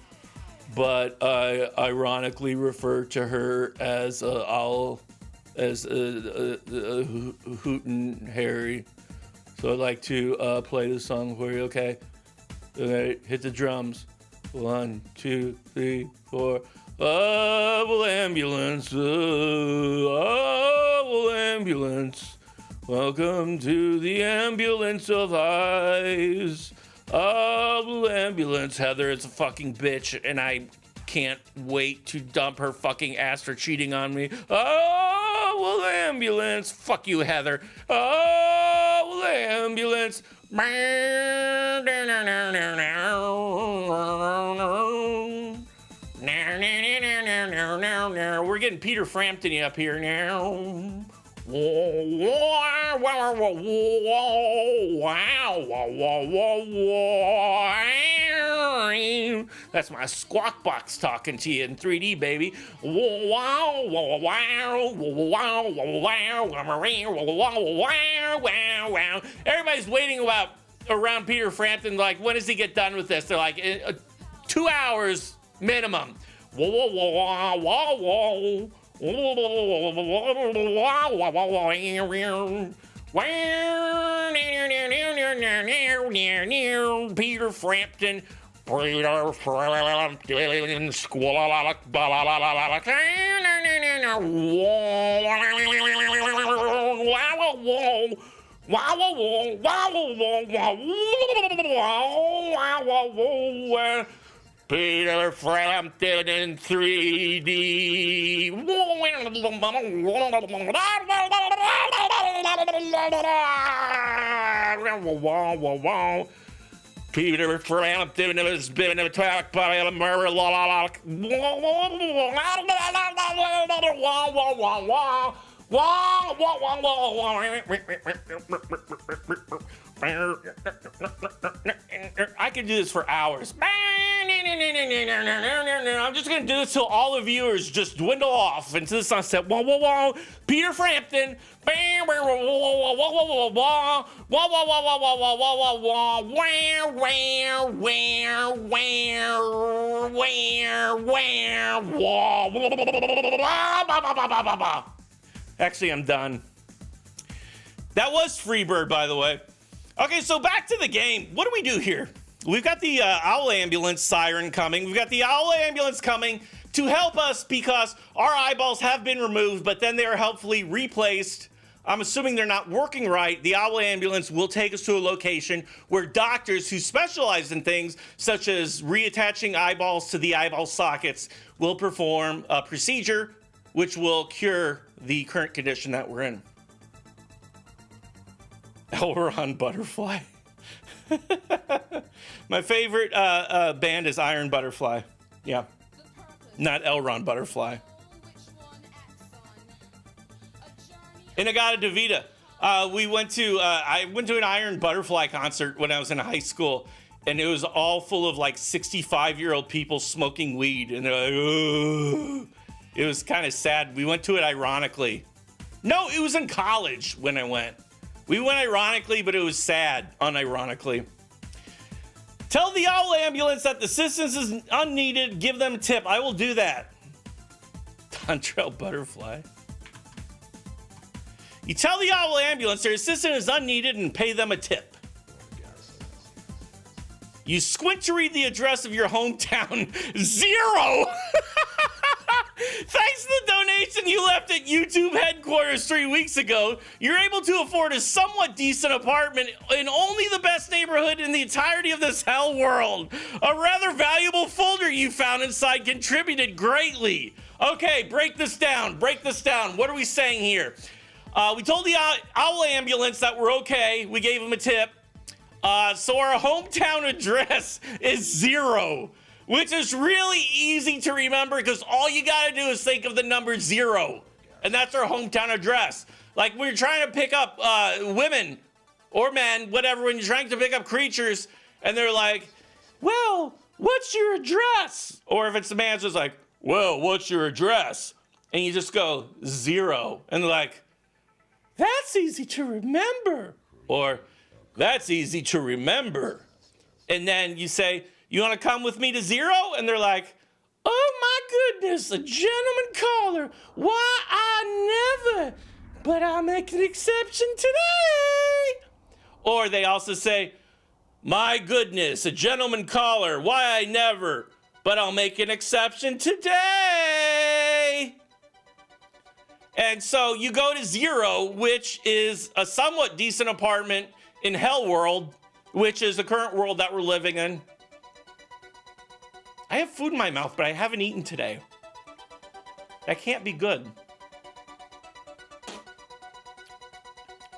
Speaker 3: But I ironically refer to her as owl, as Hootin' Harry. So I'd like to play this song for you, okay? Okay, hit the drums. 1, 2, 3, 4. Owl ambulance, owl ambulance. Welcome to the ambulance of eyes. Oh, ambulance, Heather is a fucking bitch, and I can't wait to dump her fucking ass for cheating on me. Oh, well, ambulance. Fuck you, Heather. Oh, well, ambulance. We're getting Peter Frampton up here now. That's my squawk box talking to you in 3D, baby. Everybody's waiting around Peter Frampton, like, when does he get done with this? They're like, 2 hours minimum. Peter Frampton. Peter Frampton, squall, Peter Frampton in 3D. Peter Frampton has been attacked by a murloc. I could do this for hours. I'm just gonna do this till all the viewers just dwindle off into the sunset. Peter Frampton. Actually, I'm done. That was Freebird, by the way. Okay, so back to the game. What do we do here? We've got the owl ambulance siren coming. We've got the owl ambulance coming to help us because our eyeballs have been removed, but then they are helpfully replaced. I'm assuming they're not working right. The owl ambulance will take us to a location where doctors who specialize in things such as reattaching eyeballs to the eyeball sockets will perform a procedure which will cure the current condition that we're in. Elron Butterfly. My favorite band is Iron Butterfly. Yeah. Not Elron Butterfly. Inagata Devita. I went to an Iron Butterfly concert when I was in high school, and it was all full of like 65-year-old people smoking weed, and they're like, ugh. It was kind of sad. We went to it ironically. No, it was in college when I went. We went ironically, but it was sad, unironically. Tell the owl ambulance that the assistance is unneeded. Give them a tip. I will do that. Contrail Butterfly. You tell the owl ambulance their assistant is unneeded and pay them a tip. You squint to read the address of your hometown. 0! Thanks to the donation you left at YouTube headquarters 3 weeks ago, you're able to afford a somewhat decent apartment in only the best neighborhood in the entirety of this hell world. A rather valuable folder you found inside contributed greatly. Okay, break this down. What are we saying here? We told the owl ambulance that we're okay. We gave them a tip. So our hometown address is 0. Which is really easy to remember because all you gotta do is think of the number 0. And that's our hometown address. Like when you're trying to pick up women or men, whatever, when you're trying to pick up creatures and they're like, well, what's your address? Or if it's the man, it's just like, well, what's your address? And you just go 0. And they're like, that's easy to remember. Or that's easy to remember. And then you say, you want to come with me to 0? And they're like, oh my goodness, a gentleman caller. Why, I never, but I'll make an exception today. Or they also say, my goodness, a gentleman caller. Why, I never, but I'll make an exception today. And so you go to 0, which is a somewhat decent apartment in Hell World, which is the current world that we're living in. I have food in my mouth, but I haven't eaten today. That can't be good.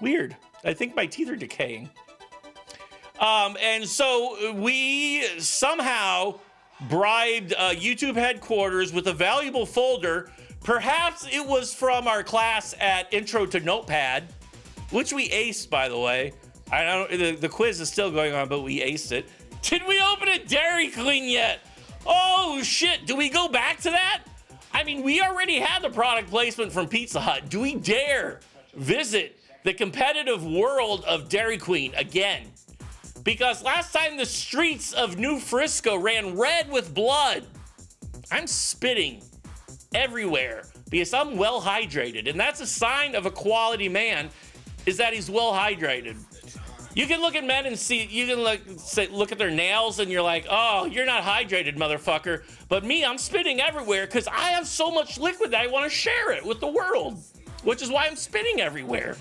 Speaker 3: Weird. I think my teeth are decaying. And so we somehow bribed YouTube headquarters with a valuable folder. Perhaps it was from our class at Intro to Notepad, which we aced, by the way. I don't. The quiz is still going on, but we aced it. Did we open a Dairy Queen yet? Oh shit, do we go back to that? I mean, we already had the product placement from Pizza Hut. Do we dare visit the competitive world of Dairy Queen again? Because last time the streets of New Frisco ran red with blood. I'm spitting everywhere because I'm well hydrated, and that's a sign of a quality man, is that he's well hydrated. You can look at men and see, you can look at their nails and you're like, oh, you're not hydrated, motherfucker. But me, I'm spitting everywhere because I have so much liquid that I want to share it with the world, which is why I'm spitting everywhere.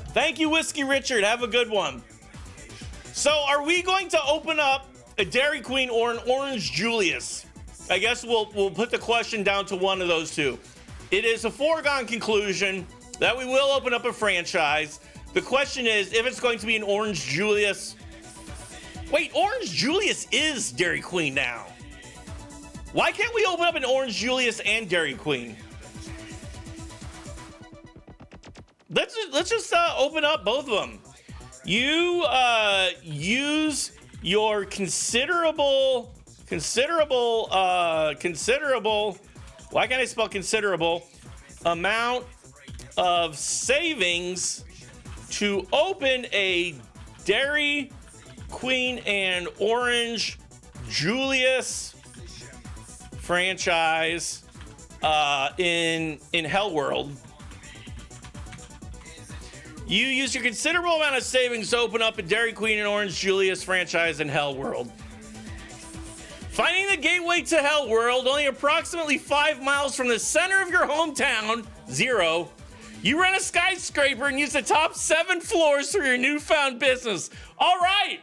Speaker 3: Thank you, Whiskey Richard. Have a good one. So are we going to open up a Dairy Queen or an Orange Julius? I guess we'll put the question down to one of those two. It is a foregone conclusion that we will open up a franchise. The question is if it's going to be an Orange Julius. Wait, Orange Julius is Dairy Queen now. Why can't we open up an Orange Julius and Dairy Queen? Let's just open up both of them. You use your considerable, why can't I spell considerable, amount of savings to open a Dairy Queen and Orange Julius franchise in Hell World. You use your considerable amount of savings to open up a Dairy Queen and Orange Julius franchise in Hell World. Finding the gateway to Hell World, only approximately 5 miles from the center of your hometown, 0. You rent a skyscraper and use the top 7 floors for your newfound business. All right,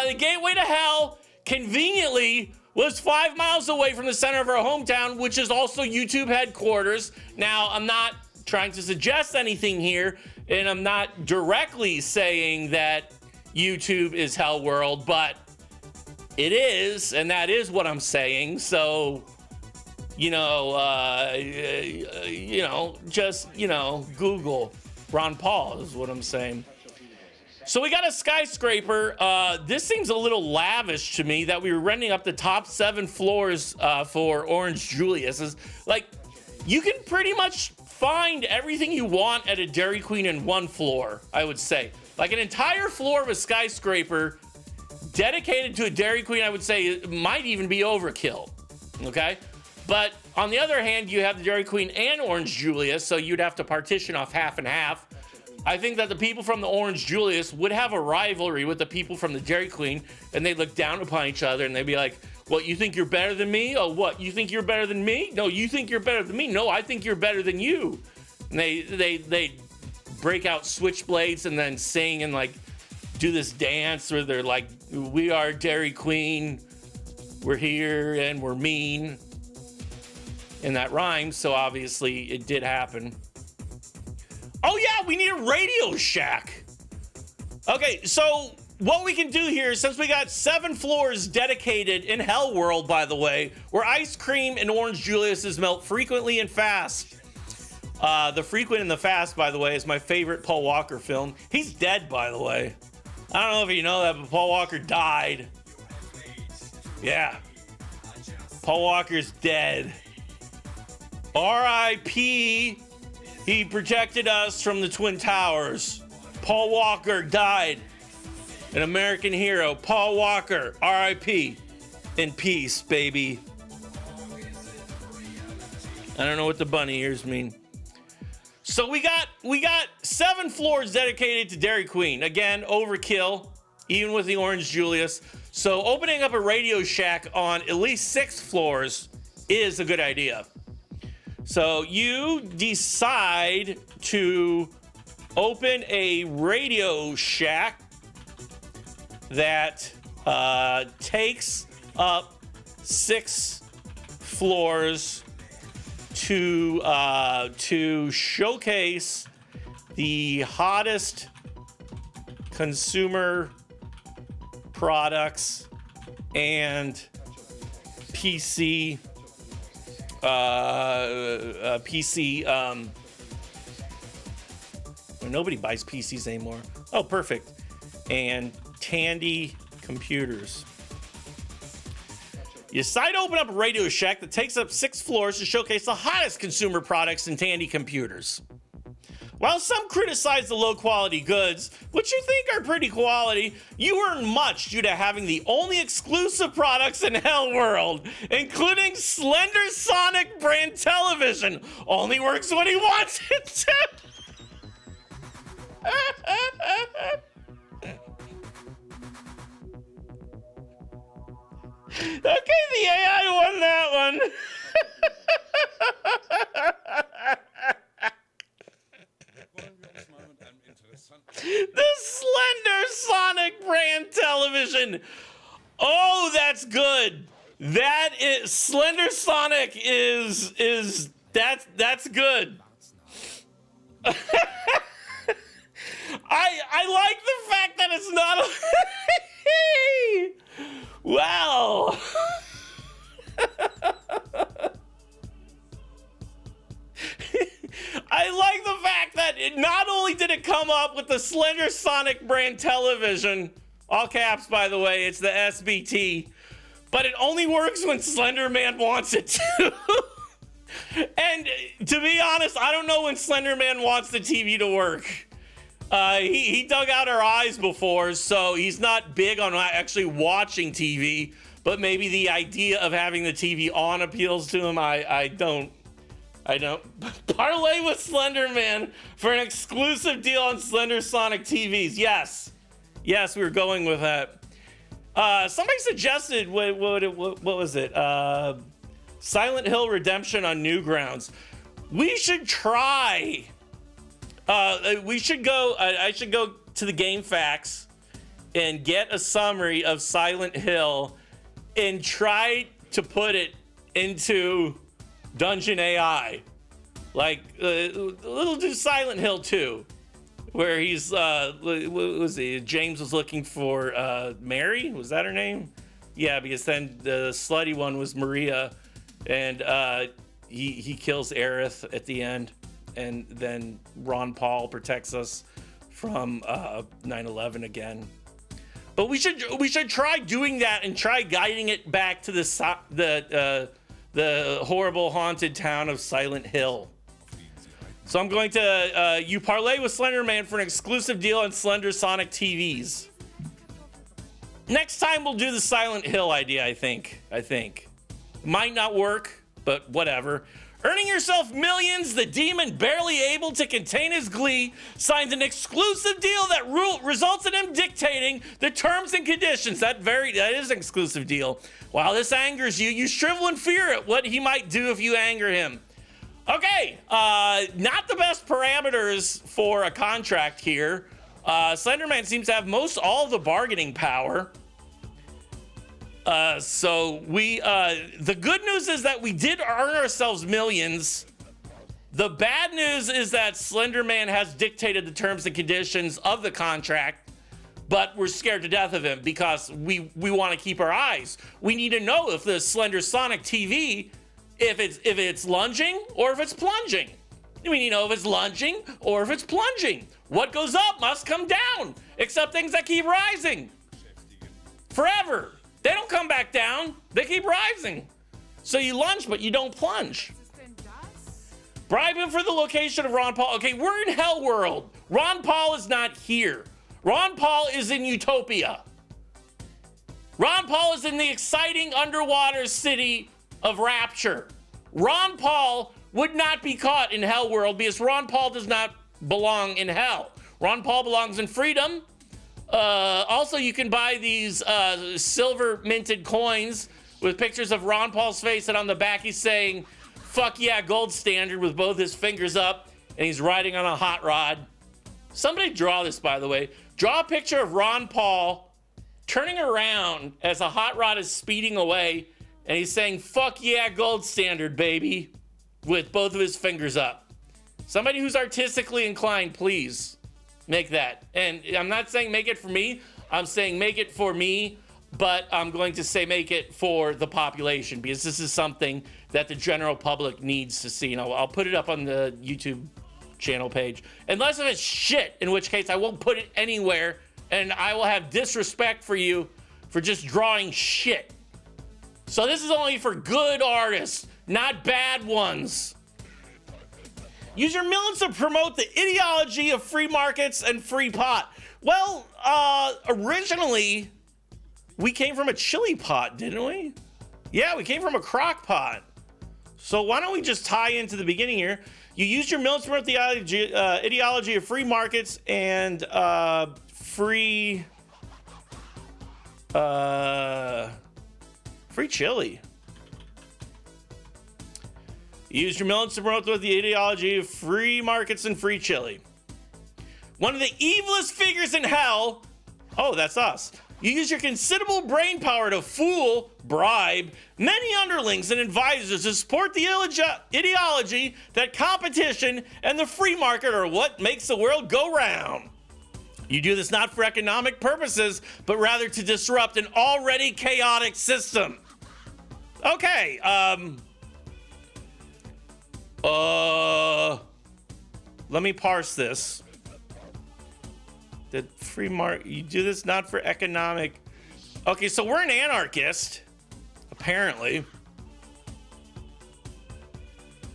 Speaker 3: the gateway to Hell conveniently was 5 miles away from the center of our hometown, which is also YouTube headquarters. Now, I'm not trying to suggest anything here, and I'm not directly saying that YouTube is Hell World, but it is, and that is what I'm saying. So, just Google Ron Paul is what I'm saying. So we got a skyscraper. This seems a little lavish to me that we were renting up the top 7 floors for Orange Julius. Like, you can pretty much find everything you want at a Dairy Queen in one floor, I would say. Like an entire floor of a skyscraper dedicated to a Dairy Queen, I would say it might even be overkill, okay? But on the other hand, you have the Dairy Queen and Orange Julius, so you'd have to partition off half and half. I think that the people from the Orange Julius would have a rivalry with the people from the Dairy Queen, and they'd look down upon each other, and they'd be like, what, you think you're better than me? Oh, what, you think you're better than me? No, you think you're better than me? No, I think you're better than you. And they break out switchblades and then sing and, like, do this dance where they're like, we are Dairy Queen, we're here, and we're mean. And that rhymes, so obviously it did happen. Oh yeah, we need a Radio Shack. Okay, so what we can do here, since we got 7 floors dedicated in Hell World, by the way, where ice cream and Orange Julius melt frequently and fast. The Frequent and the Fast, by the way, is my favorite Paul Walker film. He's dead, by the way. I don't know if you know that, but Paul Walker died. Yeah. Paul Walker's dead. R.I.P. He protected us from the Twin Towers. Paul Walker died. An American hero. Paul Walker, R.I.P. In peace, baby. I don't know what the bunny ears mean. So we got 7 floors dedicated to Dairy Queen. Again, overkill, even with the Orange Julius. So opening up a Radio Shack on at least 6 floors is a good idea. So you decide to open a Radio Shack that takes up 6 floors to showcase the hottest consumer products and PC nobody buys PCs anymore. Oh, perfect. And Tandy computers. You decide to open up a Radio Shack that takes up 6 floors to showcase the hottest consumer products and Tandy computers. While some criticize the low-quality goods, which you think are pretty quality, you earn much due to having the only exclusive products in Hell World, including Slender Sonic brand television. Only works when he wants it to. The Slender Sonic brand television. Oh, that's good. That is Slender Sonic is that's good. I like the fact that it's not a wow. I like the fact that not only did it come up with the Slender Sonic brand television, all caps by the way, it's the SBT, but it only works when Slender Man wants it to. And to be honest, I don't know when Slender Man wants the TV to work. He dug out our eyes before, so he's not big on actually watching TV, but maybe the idea of having the TV on appeals to him. I don't. Parlay with Slender Man for an exclusive deal on Slender Sonic TVs. Yes, we were going with that. Somebody suggested, what was it? Silent Hill Redemption on Newgrounds. We should try. I should go to the Game Facts and get a summary of Silent Hill and try to put it into Dungeon AI. Like, we'll do Silent Hill 2, where he's, what was he? James was looking for Mary? Was that her name? Yeah, because then the slutty one was Maria, and he kills Aerith at the end, and then Ron Paul protects us from 9/11 again. But we should try doing that and try guiding it back to the horrible haunted town of Silent Hill. So I'm going to you parlay with Slender Man for an exclusive deal on Slender Sonic TVs. Next time we'll do the Silent Hill idea, I think. Might not work, but whatever. Earning yourself millions, the demon, barely able to contain his glee, signs an exclusive deal that results in him dictating the terms and conditions. That is an exclusive deal. While this angers you, you shrivel in fear at what he might do if you anger him. Okay, not the best parameters for a contract here. Slenderman seems to have all of the bargaining power. So the good news is that we did earn ourselves millions. The bad news is that Slenderman has dictated the terms and conditions of the contract, but we're scared to death of him because we want to keep our eyes. We need to know if the Slender Sonic TV, if it's lunging or if it's plunging. We need to know if it's lunging or if it's plunging. What goes up must come down, except things that keep rising forever. They don't come back down. They keep rising. So you lunge, but you don't plunge. Bribe him for the location of Ron Paul. Okay, we're in Hell World. Ron Paul is not here. Ron Paul is in Utopia. Ron Paul is in the exciting underwater city of Rapture. Ron Paul would not be caught in Hell World because Ron Paul does not belong in hell. Ron Paul belongs in freedom. Also, you can buy these silver minted coins with pictures of Ron Paul's face, and on the back he's saying, "Fuck yeah, gold standard," with both his fingers up, and he's riding on a hot rod. Somebody draw this, by the way. Draw a picture of Ron Paul turning around as a hot rod is speeding away, and he's saying, "Fuck yeah, gold standard, baby," with both of his fingers up. Somebody who's artistically inclined, please. Make that. And I'm not saying make it for me. I'm saying make it for me, but I'm going to say make it for the population because this is something that the general public needs to see. And I'll put it up on the YouTube channel page. Unless if it's shit, in which case I won't put it anywhere and I will have disrespect for you for just drawing shit. So this is only for good artists, not bad ones. Use your millions to promote the ideology of free markets and free pot. Well, originally, we came from a chili pot, didn't we? Yeah, we came from a crock pot. So why don't we just tie into the beginning here? You use your millions to promote the ideology of free markets and free chili. Use your millions to promote the ideology of free markets and free chili. one of the evilest figures in hell, oh, that's us. You use your considerable brain power to fool, bribe many underlings and advisors to support the ideology that competition and the free market are what makes the world go round. You do this not for economic purposes, but rather to disrupt an already chaotic system. Okay, let me parse this. The free market, you do this not for economic. Okay, so we're an anarchist, apparently.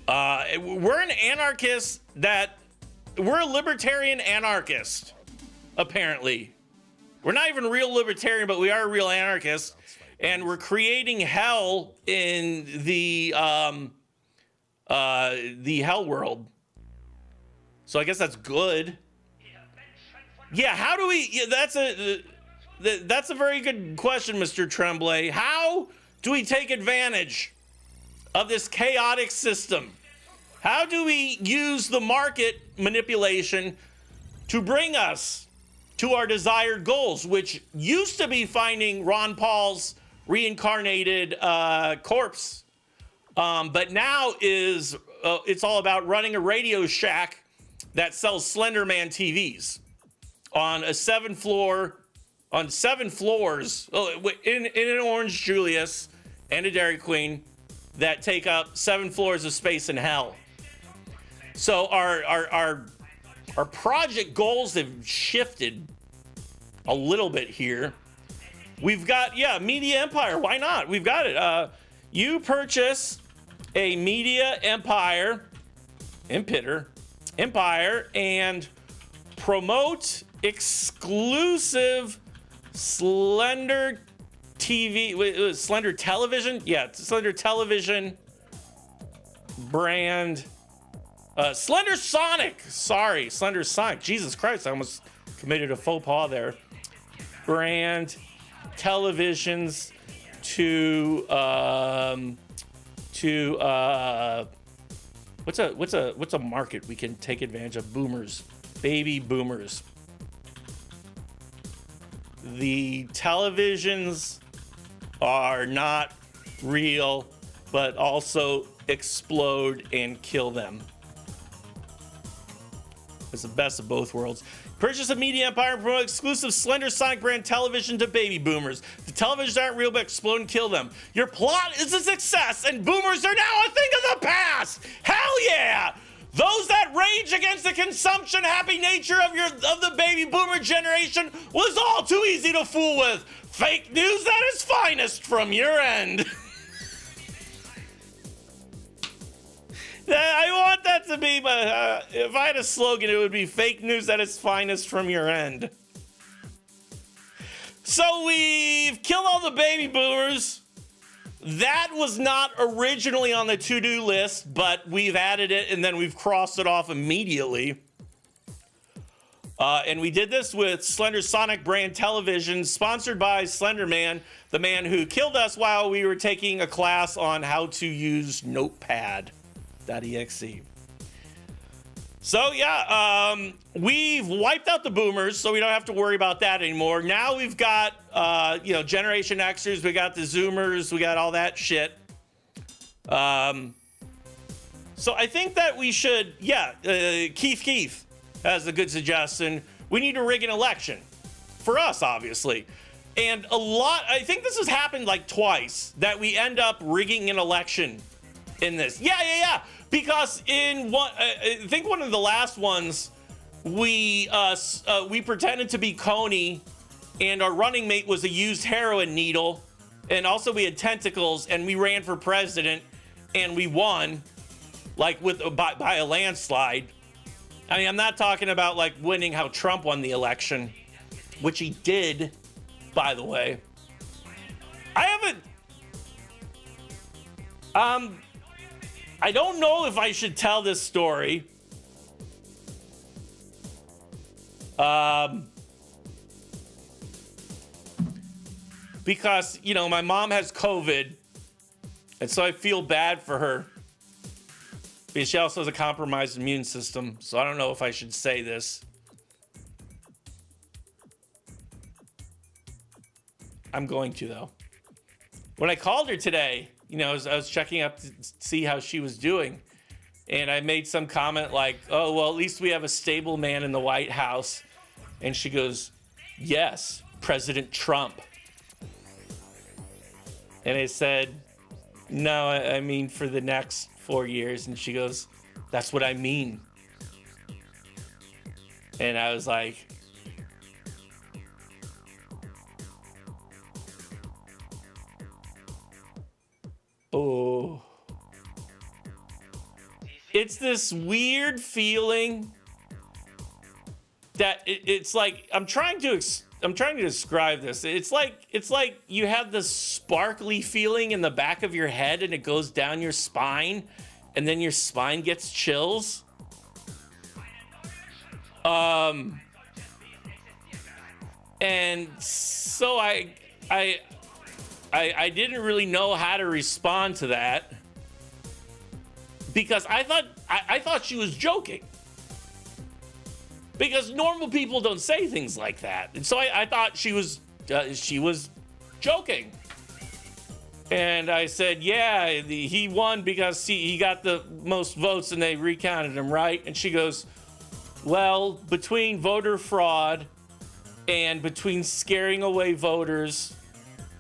Speaker 3: We're an anarchist we're a libertarian anarchist, apparently. We're not even real libertarian, but we are a real anarchist. And we're creating hell in the hell world. So I guess that's good. Yeah, how do we? Yeah, that's a very good question, Mr. Tremblay. How do we take advantage of this chaotic system? How do we use the market manipulation to bring us to our desired goals, which used to be finding Ron Paul's reincarnated corpse, but now is it's all about running a Radio Shack that sells Slender Man TVs on seven floors in an Orange Julius and a Dairy Queen that take up 7 floors of space in hell. So our project goals have shifted a little bit here. We've got, media empire. Why not? We've got it. You purchase a media empire and promote exclusive Slender TV, Slender Television? Yeah, Slender Television brand. Slender Sonic. Sorry, Slender Sonic. Jesus Christ, I almost committed a faux pas there. Brand televisions to what's a market we can take advantage of? Boomers, baby boomers. The televisions are not real, but also explode and kill them. It's the best of both worlds. Purchase a media empire and promote exclusive Slender Sonic brand television to baby boomers. The televisions aren't real, but explode and kill them. Your plot is a success, and boomers are now a thing of the past. Hell yeah! Those that rage against the consumption-happy nature of the baby boomer generation was all too easy to fool with. Fake news at its finest from your end. I want that to be, but if I had a slogan, it would be fake news at its finest from your end. So we've killed all the baby boomers. That was not originally on the to-do list, but we've added it and then we've crossed it off immediately. And we did this with Slender Sonic brand television, sponsored by Slender Man, the man who killed us while we were taking a class on how to use Notepad.exe. So we've wiped out the boomers, so we don't have to worry about that anymore. Now we've got Generation Xers, we got the Zoomers, we got all that shit. So I think that we should, Keith has a good suggestion. We need to rig an election for us, obviously. And I think this has happened like twice, that we end up rigging an election in this. Yeah. Because in one, I think one of the last ones, we pretended to be Coney, and our running mate was a used heroin needle, and also we had tentacles, and we ran for president, and we won, like by a landslide. I mean, I'm not talking about like winning how Trump won the election, which he did, by the way. I don't know if I should tell this story. Because, my mom has COVID, and so I feel bad for her. Because she also has a compromised immune system, so I don't know if I should say this. I'm going to, though. When I called her today, I was checking up to see how she was doing. And I made some comment like, oh, well, at least we have a stable man in the White House. And she goes, yes, President Trump. And I said, no, I mean for the next 4 years. And she goes, that's what I mean. And I was like, oh. It's this weird feeling that it's like I'm trying to describe this. It's like you have this sparkly feeling in the back of your head and it goes down your spine and then your spine gets chills. And so I didn't really know how to respond to that because I thought she was joking. Because normal people don't say things like that. And so I thought she was joking. And I said, yeah, he won because he got the most votes and they recounted him, right? And she goes, well, between voter fraud and between scaring away voters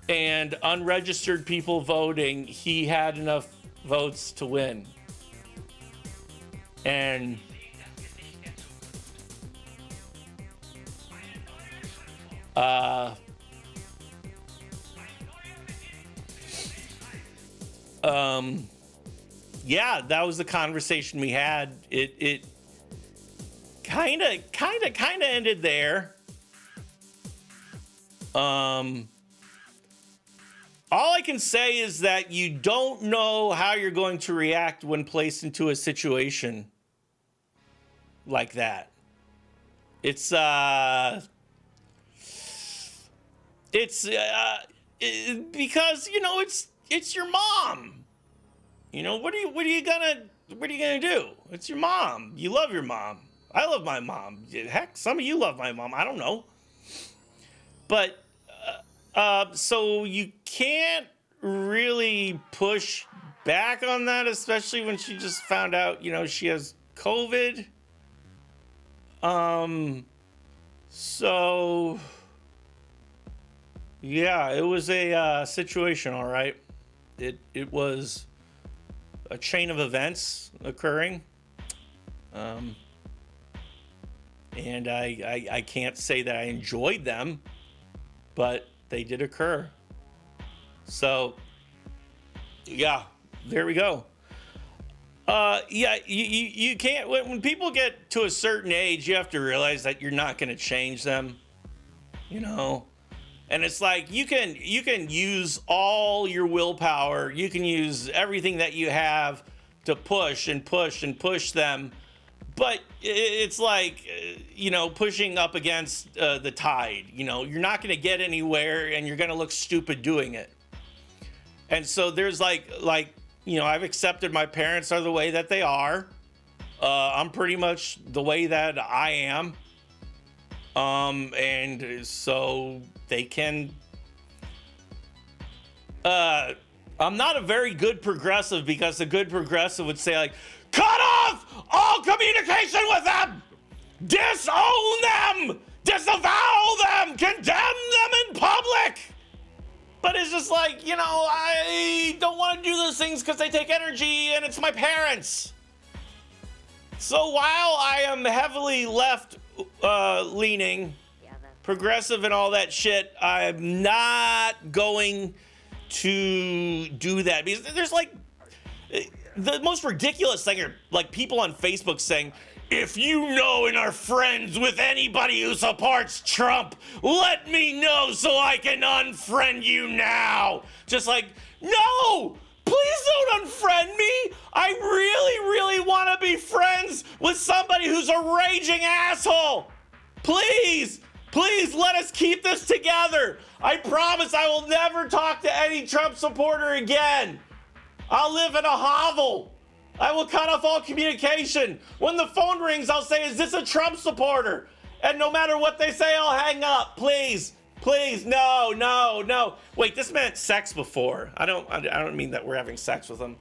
Speaker 3: and unregistered people voting, he had enough votes to win. And yeah, that was the conversation we had. It kind of ended there. All I can say is that you don't know how you're going to react when placed into a situation like that. It's because it's your mom. What are you gonna do? It's your mom. You love your mom. I love my mom. Heck, some of you love my mom. I don't know. But so you can't really push back on that, especially when she just found out, she has COVID. So yeah, it was a situation, all right. It was a chain of events occurring. And I can't say that I enjoyed them, but they did occur. So yeah, there we go. Yeah, you can't, when people get to a certain age, you have to realize that you're not going to change them, and it's like you can use all your willpower, you can use everything that you have to push and push and push them, but it's like pushing up against the tide. You're not going to get anywhere and you're going to look stupid doing it. And so there's like I've accepted my parents are the way that they are. I'm pretty much the way that I am. And so they can, I'm not a very good progressive because a good progressive would say like, cut off all communication with them, disown them, disavow them, condemn them in public. But it's just like, I don't want to do those things because they take energy and it's my parents. So while I am heavily left leaning, progressive and all that shit, I'm not going to do that. Because there's like, the most ridiculous thing are like people on Facebook saying, if you know and are friends with anybody who supports Trump, let me know so I can unfriend you now. Just like, no, please don't unfriend me. I really, really want to be friends with somebody who's a raging asshole. Please let us keep this together. I promise I will never talk to any Trump supporter again. I'll live in a hovel. I will cut off all communication. When the phone rings, I'll say, is this a Trump supporter? And no matter what they say, I'll hang up. Please Please, no, no, no. Wait, this meant sex before. I don't mean that we're having sex with him.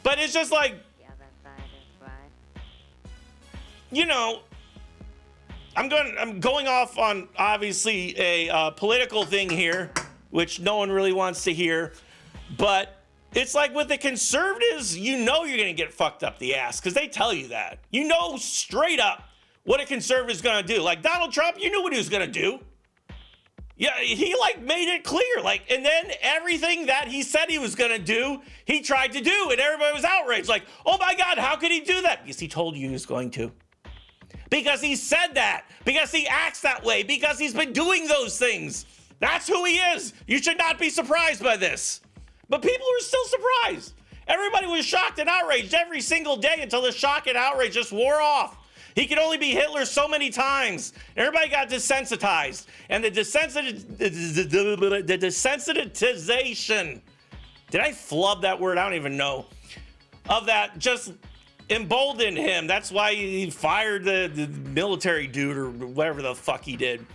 Speaker 3: But it's just like, you know, I'm going off on obviously a political thing here, which no one really wants to hear. But it's like with the conservatives, you know you're going to get fucked up the ass because they tell you that. You know straight up what a conservative's going to do. Like Donald Trump, you knew what he was going to do. Yeah, he like made it clear. Like, and then everything that he said he was going to do, he tried to do. And everybody was outraged. Like, oh my God, how could he do that? Because he told you he was going to. Because he said that. Because he acts that way. Because he's been doing those things. That's who he is. You should not be surprised by this. But people were still surprised. Everybody was shocked and outraged every single day until the shock and outrage just wore off. He could only be Hitler so many times. Everybody got desensitized. And the desensitization, did I flub that word? I don't even know. Of that just emboldened him. That's why he fired the military dude or whatever the fuck he did.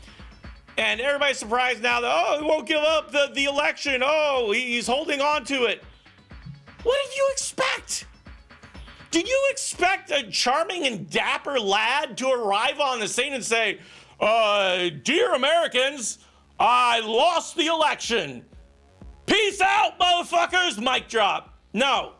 Speaker 3: And everybody's surprised now that, oh, he won't give up the election. Oh, he's holding on to it. What did you expect? Did you expect a charming and dapper lad to arrive on the scene and say, dear Americans, I lost the election. Peace out, motherfuckers. Mic drop. No.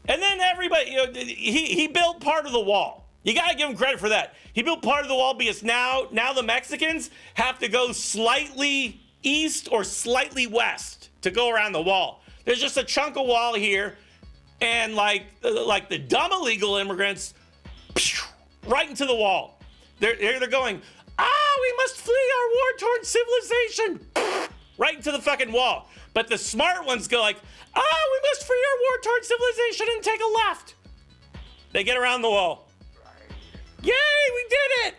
Speaker 3: And then everybody, you know, he built part of the wall. You got to give him credit for that. He built part of the wall because now the Mexicans have to go slightly east or slightly west to go around the wall. There's just a chunk of wall here. And like the dumb illegal immigrants, right into the wall. They're going, we must flee our war-torn civilization. Right into the fucking wall. But the smart ones go like, we must free our war-torn civilization and take a left. They get around the wall. Yay, we did it.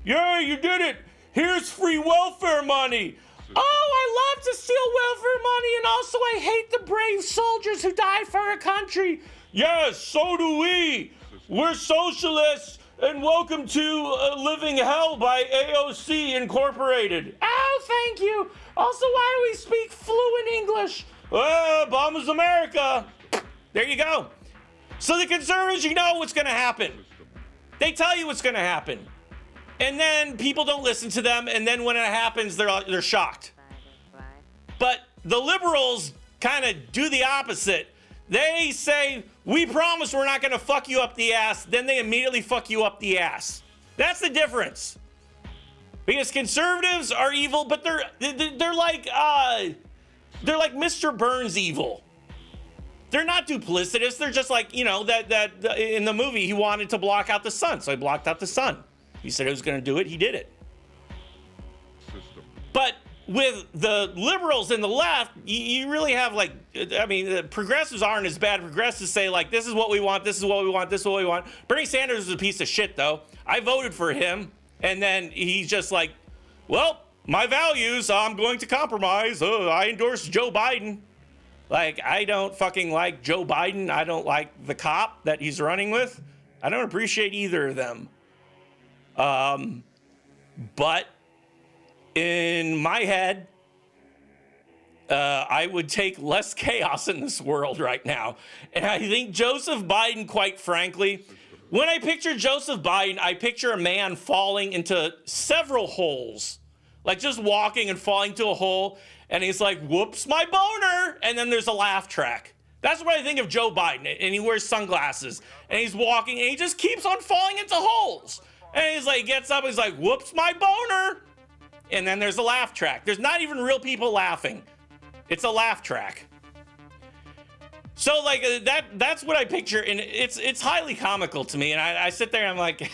Speaker 3: Yay, you did it. Here's free welfare money. I love to steal welfare money, and also I hate the brave soldiers who died for our country. Yes, so do we. We're socialists, and welcome to Living Hell by AOC Incorporated. Oh, thank you. Also, why do we speak fluent English? Obama's America. There you go. So the conservatives, you know what's going to happen. They tell you what's going to happen. And then people don't listen to them, and then when it happens, they're shocked. But the liberals kind of do the opposite. They say, we promise we're not going to fuck you up the ass. Then they immediately fuck you up the ass. That's the difference. Because conservatives are evil, but they're like Mr. Burns evil. They're not duplicitous. They're just like, you know, that in the movie, he wanted to block out the sun, so he blocked out the sun. He said he was going to do it. He did it. But with the liberals and the left, you really have like, I mean, the progressives aren't as bad. Progressives say like, this is what we want. This is what we want. This is what we want. Bernie Sanders is a piece of shit, though. I voted for him. And then he's just like, well, my values, I'm going to compromise. I endorse Joe Biden. Like, I don't fucking like Joe Biden. I don't like the cop that he's running with. I don't appreciate either of them. But in my head, I would take less chaos in this world right now. And I think Joseph Biden, quite frankly, when I picture Joseph Biden, I picture a man falling into several holes, like just walking and falling to a hole. And he's like, whoops, my boner. And then there's a laugh track. That's what I think of Joe Biden. And he wears sunglasses and he's walking and he just keeps on falling into holes. And he's like, gets up, he's like, whoops, my boner. And then there's a laugh track. There's not even real people laughing. It's a laugh track. So like that's what I picture. And it's highly comical to me. And I sit there and I'm like,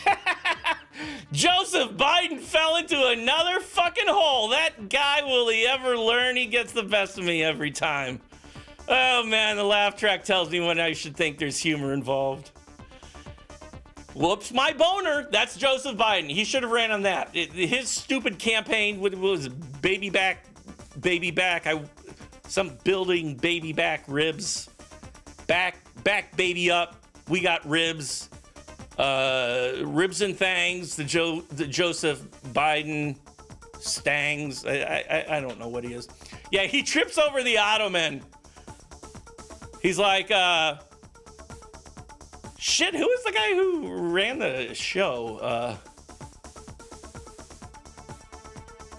Speaker 3: Joseph Biden fell into another fucking hole. That guy, will he ever learn? He gets the best of me every time. Oh man, the laugh track tells me when I should think there's humor involved. Whoops, my boner. That's Joseph Biden. He should have ran on that. His stupid campaign was baby back. Some building baby back ribs. Back baby up. We got ribs. Ribs and Things. The Joseph Biden Stangs. I don't know what he is. Yeah, he trips over the ottoman. He's like, shit, who is the guy who ran the show?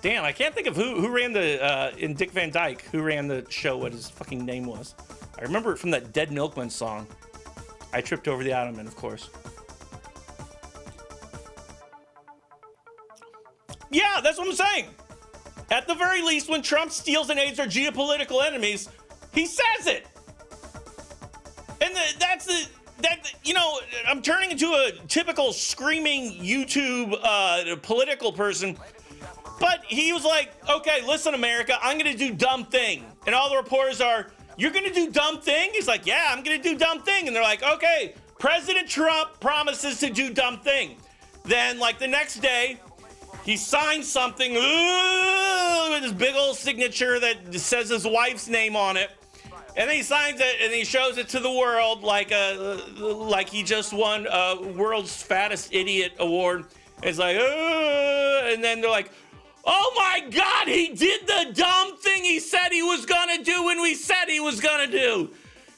Speaker 3: Damn, I can't think of who ran the, in Dick Van Dyke, who ran the show, what his fucking name was. I remember it from that Dead Milkman song. I tripped over the ottoman, of course. Yeah, that's what I'm saying. At the very least, when Trump steals and aids our geopolitical enemies, he says it. And you know, I'm turning into a typical screaming YouTube political person. But he was like, okay, listen, America, I'm going to do dumb thing. And all the reporters are, you're going to do dumb thing? He's like, yeah, I'm going to do dumb thing. And they're like, okay, President Trump promises to do dumb thing. Then, like, the next day, he signs something with his big old signature that says his wife's name on it. And then he signs it and he shows it to the world like he just won a World's Fattest Idiot award. And it's like, and then they're like, oh my God, he did the dumb thing he said he was gonna do when we said he was gonna do.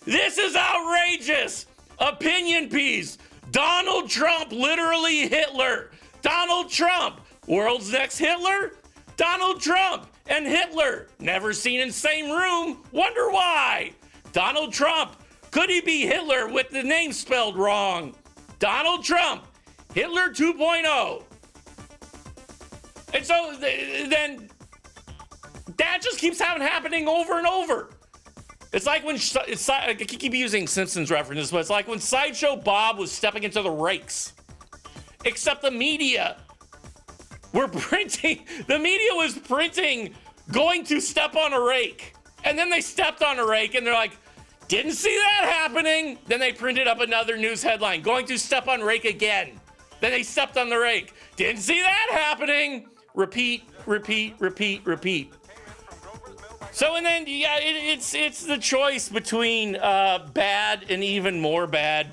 Speaker 3: This is outrageous. Opinion piece. Donald Trump, literally Hitler. Donald Trump, world's next Hitler? Donald Trump and Hitler, never seen in same room, wonder why? Donald Trump, could he be Hitler with the name spelled wrong? Donald Trump, Hitler 2.0. And so then that just keeps happening over and over. It's like when, I keep using Simpsons references, but it's like when Sideshow Bob was stepping into the rakes. Except the media was printing going to step on a rake. And then they stepped on a rake and they're like, didn't see that happening. Then they printed up another news headline, going to step on rake again. Then they stepped on the rake. Didn't see that happening. Repeat, repeat, repeat, repeat. So, and then, yeah, it's the choice between bad and even more bad.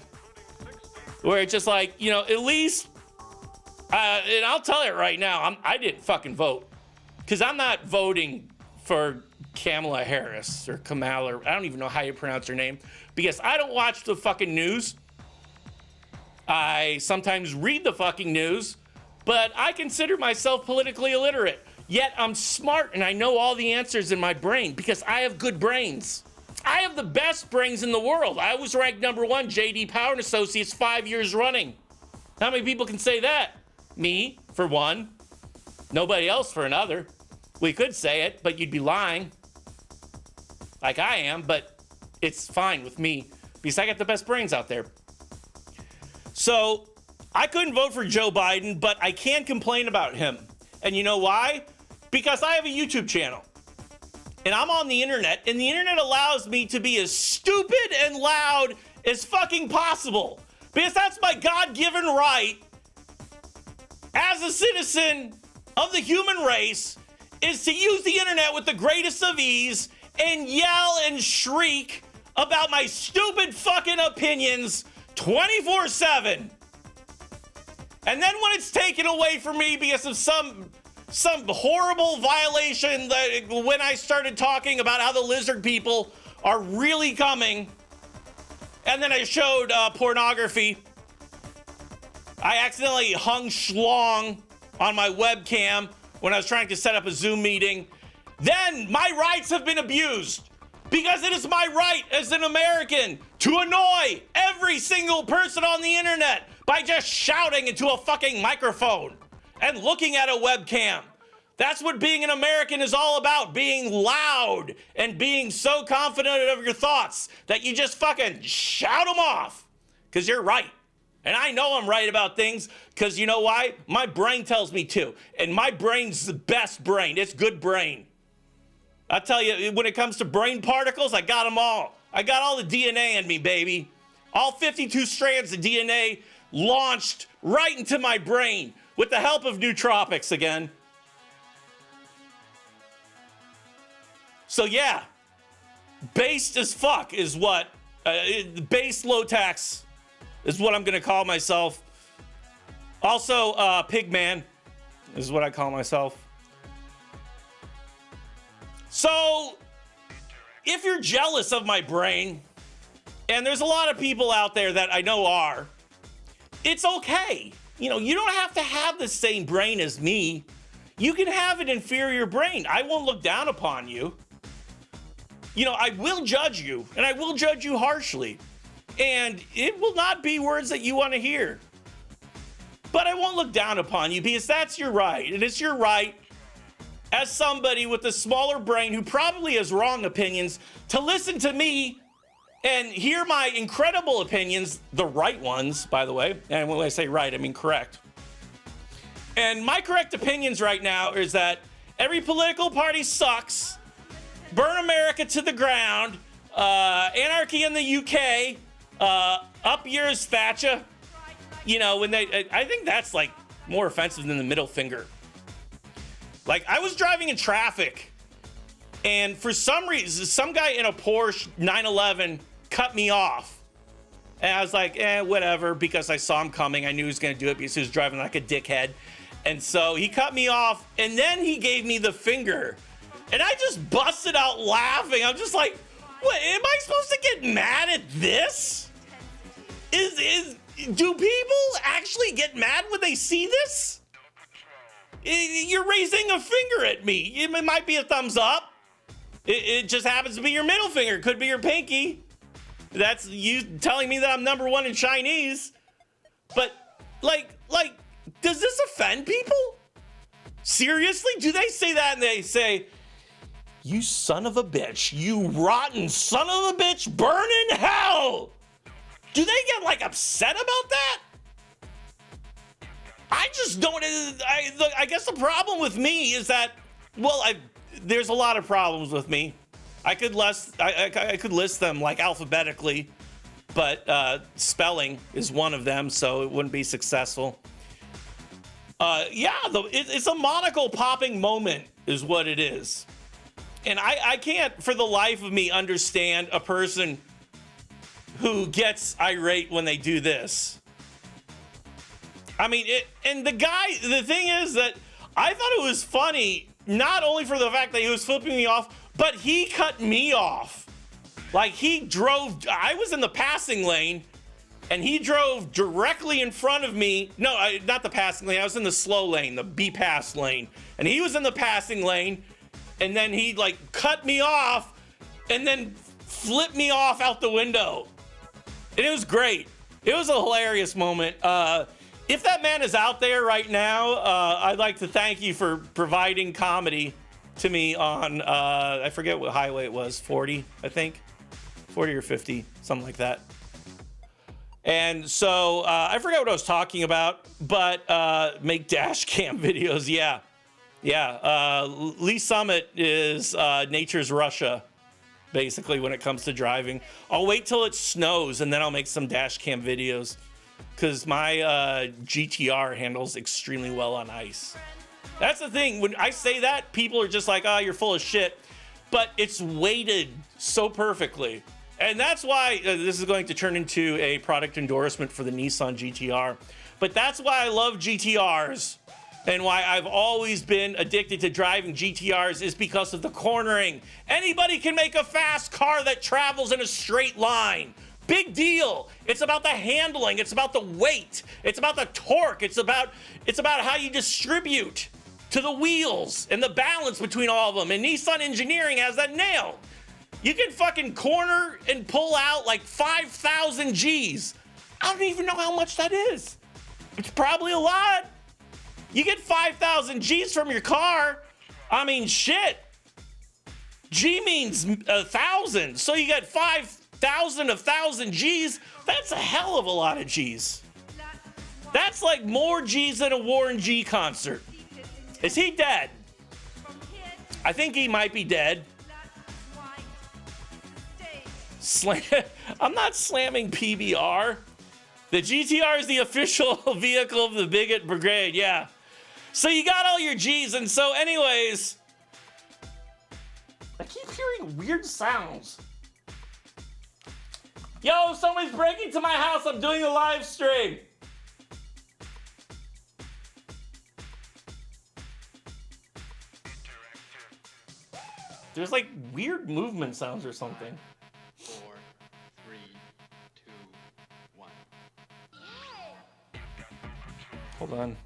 Speaker 3: Where it's just like, you know, at least, and I'll tell you right now, I didn't fucking vote. Because I'm not voting for Kamala Harris or Kamala, I don't even know how you pronounce her name. Because I don't watch the fucking news. I sometimes read the fucking news. But I consider myself politically illiterate. Yet I'm smart and I know all the answers in my brain because I have good brains. I have the best brains in the world. I was ranked #1 J.D. Power and Associates 5 years running. How many people can say that? Me, for one. Nobody else for another. We could say it, but you'd be lying. Like I am, but it's fine with me because I got the best brains out there. So I couldn't vote for Joe Biden, but I can complain about him. And you know why? Because I have a YouTube channel. And I'm on the internet, and the internet allows me to be as stupid and loud as fucking possible. Because that's my God-given right as a citizen of the human race, is to use the internet with the greatest of ease and yell and shriek about my stupid fucking opinions 24/7. And then when it's taken away from me because of some horrible violation, that when I started talking about how the lizard people are really coming, and then I showed pornography, I accidentally hung schlong on my webcam when I was trying to set up a Zoom meeting, then my rights have been abused. Because it is my right as an American to annoy every single person on the internet by just shouting into a fucking microphone and looking at a webcam. That's what being an American is all about, being loud and being so confident of your thoughts that you just fucking shout them off because you're right. And I know I'm right about things because you know why? My brain tells me to. And my brain's the best brain. It's good brain. I tell you, when it comes to brain particles, I got them all. I got all the DNA in me, baby. All 52 strands of DNA launched right into my brain with the help of nootropics again. So yeah, based as fuck is what, base low tax is what I'm gonna call myself. Also, Pigman is what I call myself. So, if you're jealous of my brain, and there's a lot of people out there that I know are, it's okay. You know, you don't have to have the same brain as me. You can have an inferior brain. I won't look down upon you. You know, I will judge you, and I will judge you harshly. And it will not be words that you want to hear. But I won't look down upon you because that's your right. And it's your right as somebody with a smaller brain who probably has wrong opinions to listen to me and hear my incredible opinions, the right ones, by the way. And when I say right, I mean correct. And my correct opinions right now is that every political party sucks, burn America to the ground, anarchy in the UK, up yours, Thatcher. You know, when I think that's like more offensive than the middle finger. Like, I was driving in traffic, and for some reason, some guy in a Porsche 911 cut me off. And I was like, whatever, because I saw him coming. I knew he was going to do it because he was driving like a dickhead. And so he cut me off, and then he gave me the finger. And I just busted out laughing. I'm just like, what, am I supposed to get mad at this? Do people actually get mad when they see this? You're raising a finger at me. It might be a thumbs up. It just happens to be your middle finger. It could be your pinky. That's you telling me that I'm number one in Chinese. But, like, does this offend people? Seriously? Do they say that and they say, you son of a bitch, you rotten son of a bitch, burn in hell? Do they get, like, upset about that? I just don't. I guess the problem with me is that, well, there's a lot of problems with me. I could list them like alphabetically, but spelling is one of them, so it wouldn't be successful. It's a monocle popping moment is what it is. And I can't for the life of me understand a person who gets irate when they do this. I mean, the thing is that I thought it was funny, not only for the fact that he was flipping me off, but he cut me off. Like, I was in the passing lane, and he drove directly in front of me. No, not the passing lane. I was in the slow lane, the B-pass lane. And he was in the passing lane, and then he, like, cut me off, and then flipped me off out the window. And it was great. It was a hilarious moment. If that man is out there right now, I'd like to thank you for providing comedy to me on, I forget what highway it was, 40, I think. 40 or 50, something like that. And so I forget what I was talking about, but make dash cam videos, yeah. Lee Summit is nature's Russia, basically, when it comes to driving. I'll wait till it snows, and then I'll make some dash cam videos. Because my GTR handles extremely well on ice. That's the thing. When I say that, people are just like, oh, you're full of shit. But it's weighted so perfectly. And that's why this is going to turn into a product endorsement for the Nissan GTR. But that's why I love GTRs. And why I've always been addicted to driving GTRs is because of the cornering. Anybody can make a fast car that travels in a straight line. Big deal. It's about the handling. It's about the weight. It's about the torque. It's about how you distribute to the wheels and the balance between all of them. And Nissan engineering has that nailed. You can fucking corner and pull out like 5,000 G's. I don't even know how much that is. It's probably a lot. You get 5,000 G's from your car. I mean, shit. G means 1,000. So you got 5,000 of 1,000 G's. That's a hell of a lot of G's. That's like more G's than a Warren G concert. Is he dead? I think he might be dead. I'm not slamming PBR. The GTR is the official vehicle of the Bigot Brigade, yeah. So you got all your G's, and so anyways, I keep hearing weird sounds. Yo, somebody's breaking into my house. I'm doing a live stream. There's like weird movement sounds or something.
Speaker 4: 4, 3, 2, 1.
Speaker 3: Hold on.